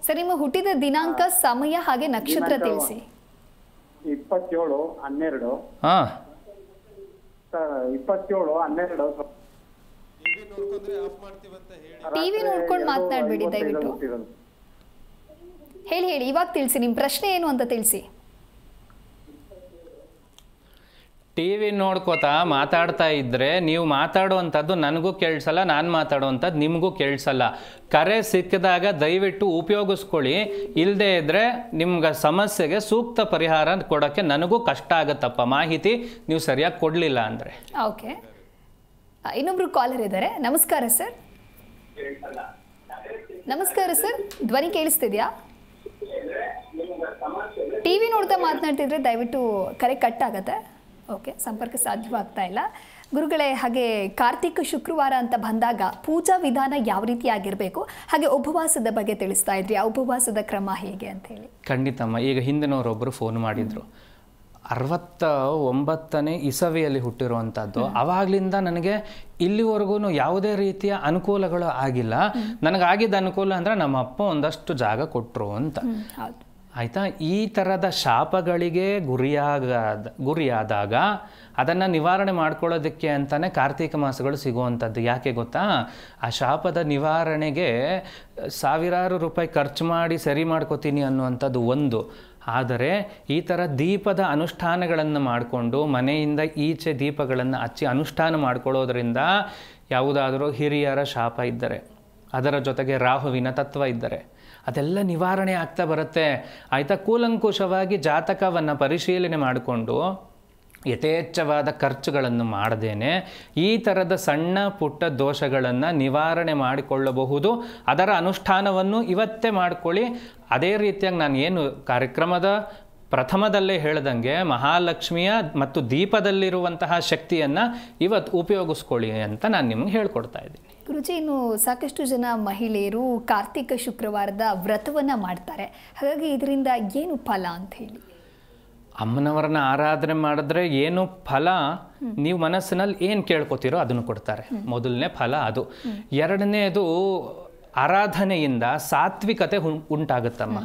ಸರ್, ನಿಮ್ಮ ಹುಟ್ಟಿದ ದಿನಾಂಕ, ಸಮಯ ಹಾಗೆ ನಕ್ಷತ್ರ ತಿಳಿಸಿ. 27/12. 27/12. ಟಿವಿ ನೋಡ್ಕೊಂಡು ಮಾತನಾಡಬೇಡಿ ದಯವಿಟ್ಟು. ಹೇಳಿ ಇವಾಗ ತಿಳಿಸಿ, ನಿಮ್ಮ ಪ್ರಶ್ನೆ ಏನು ಅಂತ ತಿಳಿಸಿ. ಟಿವಿ ನೋಡ್ಕೋತಾ ಮಾತಾಡ್ತಾ ಇದ್ರೆ ನೀವು ಮಾತಾಡುವಂಥದ್ದು ನನಗೂ ಕೇಳಿಸಲ್ಲ, ನಾನು ಮಾತಾಡುವಂಥದ್ದು ನಿಮಗೂ ಕೇಳಿಸಲ್ಲ. ಕರೆ ಸಿಕ್ಕಿದಾಗ ದಯವಿಟ್ಟು ಉಪಯೋಗಿಸ್ಕೊಳ್ಳಿ. ಇಲ್ಲದೆ ಇದ್ದರೆ ನಿಮ್ಗೆ ಸಮಸ್ಯೆಗೆ ಸೂಕ್ತ ಪರಿಹಾರ ಕೊಡೋಕ್ಕೆ ನನಗೂ ಕಷ್ಟ ಆಗುತ್ತಪ್ಪ, ಮಾಹಿತಿ ನೀವು ಸರಿಯಾಗಿ ಕೊಡಲಿಲ್ಲ ಅಂದರೆ. ಓಕೆ, ಇನ್ನೊಬ್ರು ಕಾಲರ್ ಇದ್ದಾರೆ. ನಮಸ್ಕಾರ ಸರ್. ನಮಸ್ಕಾರ ಸರ್, ಧ್ವನಿ ಕೇಳಿಸ್ತಿದ್ಯಾ? ಟಿವಿ ನೋಡ್ತಾ ಮಾತನಾಡ್ತಿದ್ರೆ ದಯವಿಟ್ಟು ಕರೆ ಕಟ್ ಆಗತ್ತೆ. ಓಕೆ, ಸಂಪರ್ಕ ಸಾಧ್ಯವಾಗ್ತಾ ಇಲ್ಲ. ಗುರುಗಳೇ, ಹಾಗೆ ಕಾರ್ತಿಕ ಶುಕ್ರವಾರ ಅಂತ ಬಂದಾಗ ಪೂಜಾ ವಿಧಾನ ಯಾವ ರೀತಿ ಆಗಿರಬೇಕು, ಹಾಗೆ ಉಪವಾಸದ ಬಗ್ಗೆ ತಿಳಿಸ್ತಾ ಇದ್ರಿ, ಆ ಉಪವಾಸದ ಕ್ರಮ ಹೇಗೆ ಅಂತ ಹೇಳಿ. ಖಂಡಿತಮ್ಮ. ಈಗ ಹಿಂದಿನವರೊಬ್ಬರು ಫೋನ್ ಮಾಡಿದ್ರು, 69ನೇ ಇಸವಿಯಲ್ಲಿ ಹುಟ್ಟಿರುವಂಥದ್ದು. ಆವಾಗಲಿಂದ ನನಗೆ ಇಲ್ಲಿವರೆಗೂ ಯಾವುದೇ ರೀತಿಯ ಅನುಕೂಲಗಳು ಆಗಿಲ್ಲ. ನನಗಾಗಿದ್ದ ಅನುಕೂಲ ಅಂದರೆ ನಮ್ಮ ಅಪ್ಪ ಒಂದಷ್ಟು ಜಾಗ ಕೊಟ್ಟರು ಅಂತ. ಆಯಿತಾ? ಈ ಥರದ ಶಾಪಗಳಿಗೆ ಗುರಿಯಾದಾಗ ಅದನ್ನು ನಿವಾರಣೆ ಮಾಡ್ಕೊಳ್ಳೋದಕ್ಕೆ ಅಂತಲೇ ಕಾರ್ತಿಕ ಮಾಸಗಳು ಸಿಗುವಂಥದ್ದು. ಯಾಕೆ ಗೊತ್ತಾ? ಆ ಶಾಪದ ನಿವಾರಣೆಗೆ ಸಾವಿರಾರು ರೂಪಾಯಿ ಖರ್ಚು ಮಾಡಿ ಸರಿ ಮಾಡ್ಕೋತೀನಿ ಅನ್ನುವಂಥದ್ದು ಒಂದು. ಆದರೆ ಈ ಥರ ದೀಪದ ಅನುಷ್ಠಾನಗಳನ್ನು ಮಾಡಿಕೊಂಡು ಮನೆಯಿಂದ ಈಚೆ ದೀಪಗಳನ್ನು ಹಚ್ಚಿ ಅನುಷ್ಠಾನ ಮಾಡ್ಕೊಳ್ಳೋದ್ರಿಂದ ಯಾವುದಾದರೂ ಹಿರಿಯರ ಶಾಪ ಇದ್ದರೆ, ಅದರ ಜೊತೆಗೆ ರಾಹುವಿನ ತತ್ವ ಇದ್ದರೆ ಅದೆಲ್ಲ ನಿವಾರಣೆ ಆಗ್ತಾ ಬರುತ್ತೆ. ಆಯಿತಾ? ಕೂಲಂಕುಷವಾಗಿ ಜಾತಕವನ್ನು ಪರಿಶೀಲನೆ ಮಾಡಿಕೊಂಡು ಯಥೇಚ್ಛವಾದ ಖರ್ಚುಗಳನ್ನು ಮಾಡದೇನೆ ಈ ಥರದ ಸಣ್ಣ ಪುಟ್ಟ ದೋಷಗಳನ್ನು ನಿವಾರಣೆ ಮಾಡಿಕೊಳ್ಳಬಹುದು. ಅದರ ಅನುಷ್ಠಾನವನ್ನು ಇವತ್ತೇ ಮಾಡಿಕೊಳ್ಳಿ. ಅದೇ ರೀತಿಯಾಗಿ ನಾನು ಏನು ಕಾರ್ಯಕ್ರಮದ ಪ್ರಥಮದಲ್ಲೇ ಹೇಳ್ದಂಗೆ ಮಹಾಲಕ್ಷ್ಮಿಯ ಮತ್ತು ದೀಪದಲ್ಲಿರುವಂತಹ ಶಕ್ತಿಯನ್ನು ಇವತ್ತು ಉಪಯೋಗಿಸ್ಕೊಳ್ಳಿ ಅಂತ ನಾನು ನಿಮ್ಗೆ ಹೇಳ್ಕೊಡ್ತಾ ಇದ್ದೀನಿ. ಗುರುಜಿ, ಇನ್ನು ಸಾಕಷ್ಟು ಜನ ಮಹಿಳೆಯರು ಕಾರ್ತಿಕ ಶುಕ್ರವಾರದ ವ್ರತವನ್ನು ಮಾಡ್ತಾರೆ. ಹಾಗಾಗಿ ಇದರಿಂದ ಏನು ಫಲ ಅಂತ ಹೇಳಿ? ಅಮ್ಮನವರನ್ನ ಆರಾಧನೆ ಮಾಡಿದ್ರೆ ಏನು ಫಲ, ನೀವು ಮನಸ್ಸಿನಲ್ಲಿ ಏನು ಕೇಳ್ಕೊತೀರೋ ಅದನ್ನು ಕೊಡ್ತಾರೆ. ಮೊದಲನೇ ಫಲ ಅದು. ಎರಡನೇದು ಆರಾಧನೆಯಿಂದ ಸಾತ್ವಿಕತೆ ಉಂಟಾಗುತ್ತಮ್ಮ.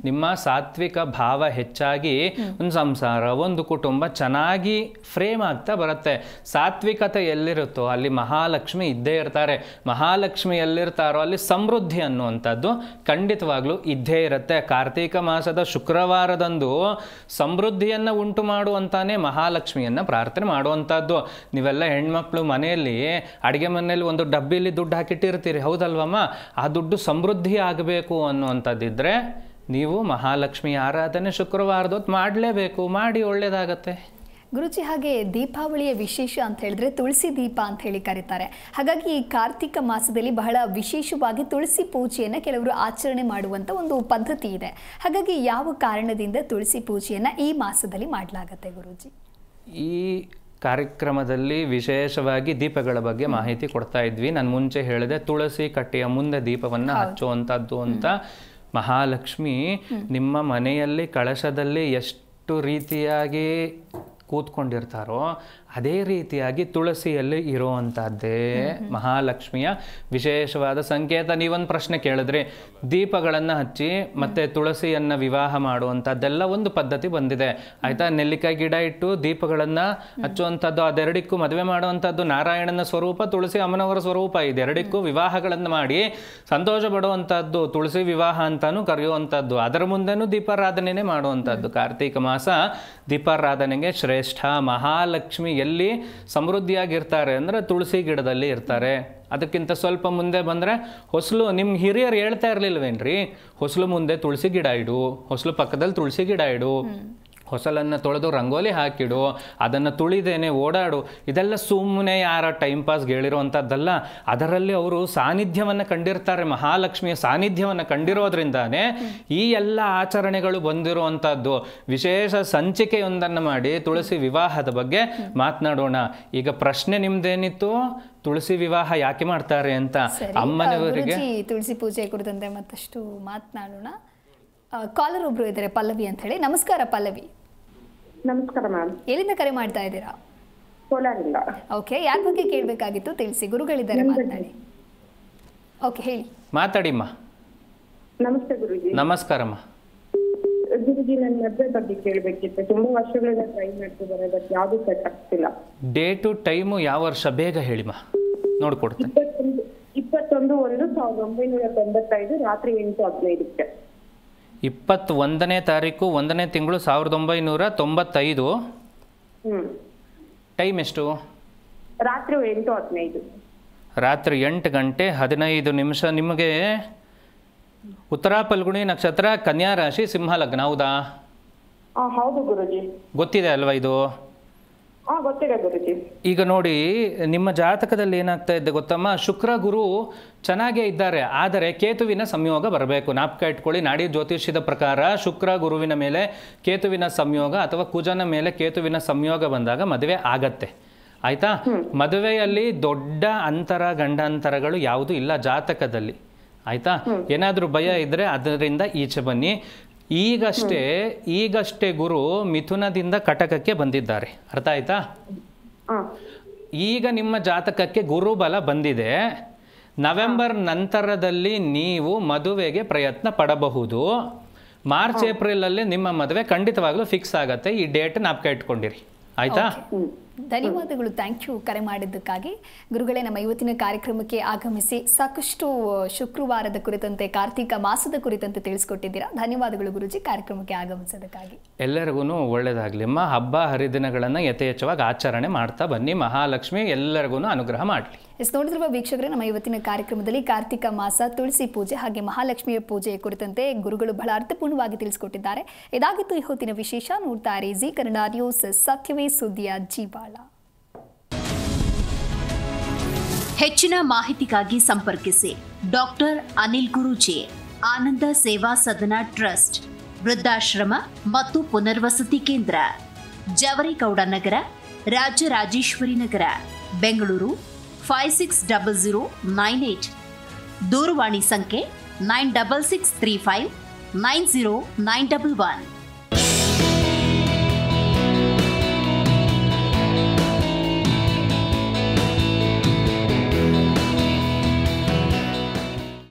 ನಿಮ್ಮ ಸಾತ್ವಿಕ ಭಾವ ಹೆಚ್ಚಾಗಿ ಒಂದು ಸಂಸಾರ, ಒಂದು ಕುಟುಂಬ ಚೆನ್ನಾಗಿ ಫ್ರೇಮ್ ಆಗ್ತಾ ಬರುತ್ತೆ. ಸಾತ್ವಿಕತೆ ಎಲ್ಲಿರುತ್ತೋ ಅಲ್ಲಿ ಮಹಾಲಕ್ಷ್ಮಿ ಇದ್ದೇ ಇರ್ತಾರೆ. ಮಹಾಲಕ್ಷ್ಮಿ ಎಲ್ಲಿರ್ತಾರೋ ಅಲ್ಲಿ ಸಮೃದ್ಧಿ ಅನ್ನುವಂಥದ್ದು ಖಂಡಿತವಾಗ್ಲೂ ಇದ್ದೇ ಇರುತ್ತೆ. ಕಾರ್ತಿಕ ಮಾಸದ ಶುಕ್ರವಾರದಂದು ಸಮೃದ್ಧಿಯನ್ನು ಉಂಟು ಮಾಡುವಂತಾನೆ ಮಹಾಲಕ್ಷ್ಮಿಯನ್ನು ಪ್ರಾರ್ಥನೆ ಮಾಡುವಂಥದ್ದು. ನೀವೆಲ್ಲ ಹೆಣ್ಮಕ್ಳು ಮನೆಯಲ್ಲಿ ಅಡುಗೆ ಮನೆಯಲ್ಲಿ ಒಂದು ಡಬ್ಬಿಲಿ ದುಡ್ಡು ಹಾಕಿಟ್ಟಿರ್ತೀರಿ, ಹೌದಲ್ವಮ್ಮ? ಆ ದುಡ್ಡು ಸಮೃದ್ಧಿ ಆಗಬೇಕು ಅನ್ನುವಂಥದ್ದಿದ್ರೆ ನೀವು ಮಹಾಲಕ್ಷ್ಮಿ ಆರಾಧನೆ ಶುಕ್ರವಾರದೊತ್ತು ಮಾಡಲೇಬೇಕು. ಮಾಡಿ, ಒಳ್ಳೆಯದಾಗತ್ತೆ. ಗುರುಜಿ, ಹಾಗೆ ದೀಪಾವಳಿಯ ವಿಶೇಷ ಅಂತ ಹೇಳಿದ್ರೆ ತುಳಸಿ ದೀಪ ಅಂತ ಹೇಳಿ ಕರೀತಾರೆ. ಹಾಗಾಗಿ ಈ ಕಾರ್ತಿಕ ಮಾಸದಲ್ಲಿ ಬಹಳ ವಿಶೇಷವಾಗಿ ತುಳಸಿ ಪೂಜೆಯನ್ನು ಕೆಲವರು ಆಚರಣೆ ಮಾಡುವಂಥ ಒಂದು ಪದ್ಧತಿ ಇದೆ. ಹಾಗಾಗಿ ಯಾವ ಕಾರಣದಿಂದ ತುಳಸಿ ಪೂಜೆಯನ್ನು ಈ ಮಾಸದಲ್ಲಿ ಮಾಡಲಾಗತ್ತೆ ಗುರುಜಿ? ಈ ಕಾರ್ಯಕ್ರಮದಲ್ಲಿ ವಿಶೇಷವಾಗಿ ದೀಪಗಳ ಬಗ್ಗೆ ಮಾಹಿತಿ ಕೊಡ್ತಾ ಇದ್ವಿ. ನಾನು ಮುಂಚೆ ಹೇಳಿದೆ ತುಳಸಿ ಕಟ್ಟೆಯ ಮುಂದೆ ದೀಪವನ್ನು ಹಚ್ಚುವಂಥದ್ದು ಅಂತ. ಮಹಾಲಕ್ಷ್ಮಿ ನಿಮ್ಮ ಮನೆಯಲ್ಲಿ ಕಳಶದಲ್ಲಿ ಎಷ್ಟು ರೀತಿಯಾಗಿ ಕೂತ್ಕೊಂಡಿರ್ತಾರೋ ಅದೇ ರೀತಿಯಾಗಿ ತುಳಸಿಯಲ್ಲಿ ಇರುವಂಥದ್ದೇ ಮಹಾಲಕ್ಷ್ಮಿಯ ವಿಶೇಷವಾದ ಸಂಕೇತ. ನೀವೊಂದು ಪ್ರಶ್ನೆ ಕೇಳಿದ್ರಿ, ದೀಪಗಳನ್ನು ಹಚ್ಚಿ ಮತ್ತೆ ತುಳಸಿಯನ್ನು ವಿವಾಹ ಮಾಡುವಂಥದ್ದೆಲ್ಲ ಒಂದು ಪದ್ಧತಿ ಬಂದಿದೆ ಆಯಿತಾ. ನೆಲ್ಲಿಕಾಯಿ ಗಿಡ ಇಟ್ಟು ದೀಪಗಳನ್ನು ಹಚ್ಚುವಂಥದ್ದು, ಅದೆರಡಕ್ಕೂ ಮದುವೆ ಮಾಡುವಂಥದ್ದು. ನಾರಾಯಣನ ಸ್ವರೂಪ, ತುಳಸಿ ಅಮ್ಮನವರ ಸ್ವರೂಪ, ಇದೆರಡಕ್ಕೂ ವಿವಾಹಗಳನ್ನು ಮಾಡಿ ಸಂತೋಷ ಪಡುವಂಥದ್ದು ತುಳಸಿ ವಿವಾಹ ಅಂತಾನೂ ಕರೆಯುವಂಥದ್ದು. ಅದರ ಮುಂದೆನೂ ದೀಪಾರಾಧನೆ ಮಾಡುವಂಥದ್ದು. ಕಾರ್ತೀಕ ಮಾಸ ದೀಪಾರಾಧನೆಗೆ ಶ್ರೇಷ್ಠ. ಮಹಾಲಕ್ಷ್ಮಿ ಎಲ್ಲಿ ಸಮೃದ್ಧಿಯಾಗಿರ್ತಾರೆ ಅಂದರೆ ತುಳಸಿ ಗಿಡದಲ್ಲಿ ಇರ್ತಾರೆ. ಅದಕ್ಕಿಂತ ಸ್ವಲ್ಪ ಮುಂದೆ ಬಂದರೆ ಹೊಸಲು, ನಿಮ್ಮ ಹಿರಿಯರು ಹೇಳ್ತಾ ಇರಲಿಲ್ವೇನ್ರಿ, ಹೊಸಲು ಮುಂದೆ ತುಳಸಿ ಗಿಡ ಇಡು, ಹೊಸಲು ಪಕ್ಕದಲ್ಲಿ ತುಳಸಿ ಗಿಡ ಇಡು, ಹೊಸಲನ್ನು ತೊಳೆದು ರಂಗೋಲಿ ಹಾಕಿಡು, ಅದನ್ನು ತುಳಿದೇನೆ ಓಡಾಡು. ಇದೆಲ್ಲ ಸುಮ್ಮನೆ ಯಾರ ಟೈಮ್ ಪಾಸ್ಗೆ ಹೇಳಿರೋವಂಥದ್ದಲ್ಲ. ಅದರಲ್ಲಿ ಅವರು ಸಾನ್ನಿಧ್ಯವನ್ನು ಕಂಡಿರ್ತಾರೆ, ಮಹಾಲಕ್ಷ್ಮಿಯ ಸಾನ್ನಿಧ್ಯವನ್ನು ಕಂಡಿರೋದ್ರಿಂದಾನೇ ಈ ಎಲ್ಲ ಆಚರಣೆಗಳು ಬಂದಿರುವಂಥದ್ದು. ವಿಶೇಷ ಸಂಚಿಕೆಯೊಂದನ್ನು ಮಾಡಿ ತುಳಸಿ ವಿವಾಹದ ಬಗ್ಗೆ ಮಾತನಾಡೋಣ. ಈಗ ಪ್ರಶ್ನೆ ನಿಮ್ದೇನಿತ್ತು, ತುಳಸಿ ವಿವಾಹ ಯಾಕೆ ಮಾಡ್ತಾರೆ ಅಂತ. ಅಮ್ಮನವರಿಗೆ ತುಳಸಿ ಪೂಜೆ ಕುರಿತಂತೆ ಮತ್ತಷ್ಟು ಮಾತನಾಡೋಣ. ಕಾಲರ್ ಒಬ್ರು ಇದ್ದಾರೆ, ಪಲ್ಲವಿ ಅಂತ ಹೇಳಿ. ನಮಸ್ಕಾರ ಪಲ್ಲವಿ. ನಮಸ್ಕಾರ ಮ್ಯಾಮ್. ಎಲ್ಲಿಂದ ಕರೆ ಮಾಡ್ತಾ ಇದ್ದೀರಾ? ಕೋಲಾರಿಂದ. ಓಕೆ, ಯಾರ ಬಗ್ಗೆ ಕೇಳಬೇಕಾಗಿತ್ತು ತಿಳಿಸಿ, ಗುರುಗಳಿದ್ದಾರೆ ಮಾತನಾಡಿ. ಓಕೆ, ಹೇಳಿ. ಮಾತಾಡಿಮ್ಮ. ನಮಸ್ತೆ ಗುರುಜಿ. ನಮಸ್ಕಾರಮ್ಮ. ಗುರುಜಿ, ನನ್ನ ಮದುವೆ ಬಗ್ಗೆ ಕೇಳಬೇಕಿತ್ತು. ತುಂಬಾ ವರ್ಷಗಳಿಂದ ಟ್ರೈ ಮಾಡ್ತಿದ್ದಾರೆ, ಬಟ್ ಯಾವ್ದು ಸೆಟ್ ಆಗ್ತಿಲ್ಲ. ಡೇಟು ಟೈಮು ಯಾವ ವರ್ಷ ಬೇಗ ಹೇಳಿಮ್ಮ, ನೋಡ್ಕೊಡ್ತೇನೆ. 21/1/1995 ರಾತ್ರಿ 8:15ಕ್ಕೆ. 21ನೇ ತಾರೀಕು 1ನೇ ತಿಂಗಳು 1995. ಟೈಮ್ ಎಷ್ಟು? ರಾತ್ರಿ 8:15. ರಾತ್ರಿ 8 ಗಂಟೆ 15 ನಿಮಿಷ. ನಿಮಗೆ ಉತ್ತರ ಫಲ್ಗುಣಿ ನಕ್ಷತ್ರ, ಕನ್ಯಾ ರಾಶಿ, ಸಿಂಹ ಲಗ್ನ, ಹೌದಾ? ಹೌದು ಗುರುಜಿ. ಗೊತ್ತಿದೆ ಅಲ್ವಾ ಇದು? ಗೊತ್ತಿದೆ ಗುರುಜಿ. ಈಗ ನೋಡಿ, ನಿಮ್ಮ ಜಾತಕದಲ್ಲಿ ಏನಾಗ್ತಾ ಇದೆ ಗೊತ್ತಮ್ಮ, ಶುಕ್ರ ಗುರು ಚೆನ್ನಾಗೇ ಇದ್ದಾರೆ, ಆದರೆ ಕೇತುವಿನ ಸಂಯೋಗ ಬರಬೇಕು. ಜ್ಞಾಪಕ ಇಟ್ಕೊಳ್ಳಿ, ನಾಡಿ ಜ್ಯೋತಿಷ್ಯದ ಪ್ರಕಾರ ಶುಕ್ರ ಗುರುವಿನ ಮೇಲೆ ಕೇತುವಿನ ಸಂಯೋಗ ಅಥವಾ ಕುಜನ ಮೇಲೆ ಕೇತುವಿನ ಸಂಯೋಗ ಬಂದಾಗ ಮದುವೆ ಆಗತ್ತೆ ಆಯ್ತಾ. ಮದುವೆಯಲ್ಲಿ ದೊಡ್ಡ ಅಂತರ ಗಂಡಾಂತರಗಳು ಯಾವುದೂ ಇಲ್ಲ ಜಾತಕದಲ್ಲಿ ಆಯ್ತಾ. ಏನಾದರೂ ಭಯ ಇದ್ದರೆ ಅದರಿಂದ ಈಚೆ ಬನ್ನಿ. ಈಗಷ್ಟೇ ಗುರು ಮಿಥುನದಿಂದ ಕಟಕಕ್ಕೆ ಬಂದಿದ್ದಾರೆ, ಅರ್ಥ ಆಯ್ತಾ. ಈಗ ನಿಮ್ಮ ಜಾತಕಕ್ಕೆ ಗುರುಬಲ ಬಂದಿದೆ. ನವೆಂಬರ್ ನಂತರದಲ್ಲಿ ನೀವು ಮದುವೆಗೆ ಪ್ರಯತ್ನ ಪಡಬಹುದು. ಮಾರ್ಚ್ ಏಪ್ರಿಲಲ್ಲಿ ನಿಮ್ಮ ಮದುವೆ ಖಂಡಿತವಾಗ್ಲೂ ಫಿಕ್ಸ್ ಆಗತ್ತೆ. ಈ ಡೇಟ್ ಜ್ಞಾಪಕ ಇಟ್ಕೊಂಡಿರಿ ಆಯ್ತಾ. ಧನ್ಯವಾದಗಳು, ಥ್ಯಾಂಕ್ ಯು ಕರೆ ಮಾಡಿದ್ದಕ್ಕಾಗಿ. ಗುರುಗಳೇ, ನಮ್ಮ ಇವತ್ತಿನ ಕಾರ್ಯಕ್ರಮಕ್ಕೆ ಆಗಮಿಸಿ ಸಾಕಷ್ಟು ಶುಕ್ರವಾರದ ಕುರಿತಂತೆ, ಕಾರ್ತಿಕ ಮಾಸದ ಕುರಿತಂತೆ ತಿಳಿಸ್ಕೊಟ್ಟಿದ್ದೀರಾ. ಧನ್ಯವಾದಗಳು ಗುರುಜಿ, ಕಾರ್ಯಕ್ರಮಕ್ಕೆ ಆಗಮಿಸೋದಕ್ಕಾಗಿ. ಎಲ್ಲರಿಗೂ ಒಳ್ಳೆಯದಾಗಲಿಮ್ಮ. ಹಬ್ಬ ಹರಿದಿನಗಳನ್ನು ಯಥೇಚ್ಛವಾಗಿ ಆಚರಣೆ ಮಾಡ್ತಾ ಬನ್ನಿ. ಮಹಾಲಕ್ಷ್ಮಿ ಎಲ್ಲರಿಗೂ ಅನುಗ್ರಹ ಮಾಡಲಿ. ನೋಡಿದಿರುವ ವೀಕ್ಷಕರೇ, ನಮ್ಮ ಇವತ್ತಿನ ಕಾರ್ಯಕ್ರಮದಲ್ಲಿ ಕಾರ್ತಿಕ ಮಾಸ, ತುಳಸಿ ಪೂಜೆ ಹಾಗೆ ಮಹಾಲಕ್ಷ್ಮಿಯ ಪೂಜೆಯ ಕುರಿತಂತೆ ಗುರುಗಳು ಬಹಳ ಅರ್ಥಪೂರ್ಣವಾಗಿ ತಿಳಿಸಿಕೊಟ್ಟಿದ್ದಾರೆ. ಇದಾಗಿತ್ತು ಈ ಹೊತ್ತಿನ ವಿಶೇಷ. ನೋಡ್ತಾ ಇರಿ ಜಿ ಕನ್ನಡ ನ್ಯೂಸ್, ಸತ್ಯವೇ ಸುದ್ದಿಯ ಜೀವಾಳ. ಹೆಚ್ಚಿನ ಮಾಹಿತಿಗಾಗಿ ಸಂಪರ್ಕಿಸಿ ಡಾಕ್ಟರ್ ಅನಿಲ್ ಗುರೂಜಿ, ಆನಂದ ಸೇವಾ ಸದನ ಟ್ರಸ್ಟ್, ವೃದ್ಧಾಶ್ರಮ ಮತ್ತು ಪುನರ್ವಸತಿ ಕೇಂದ್ರ, ಜವರೇಗೌಡ ನಗರ, ರಾಜರಾಜೇಶ್ವರಿ ನಗರ, ಬೆಂಗಳೂರು 560098. ದೂರವಾಣಿ ಸಂಖ್ಯೆ 9663590911.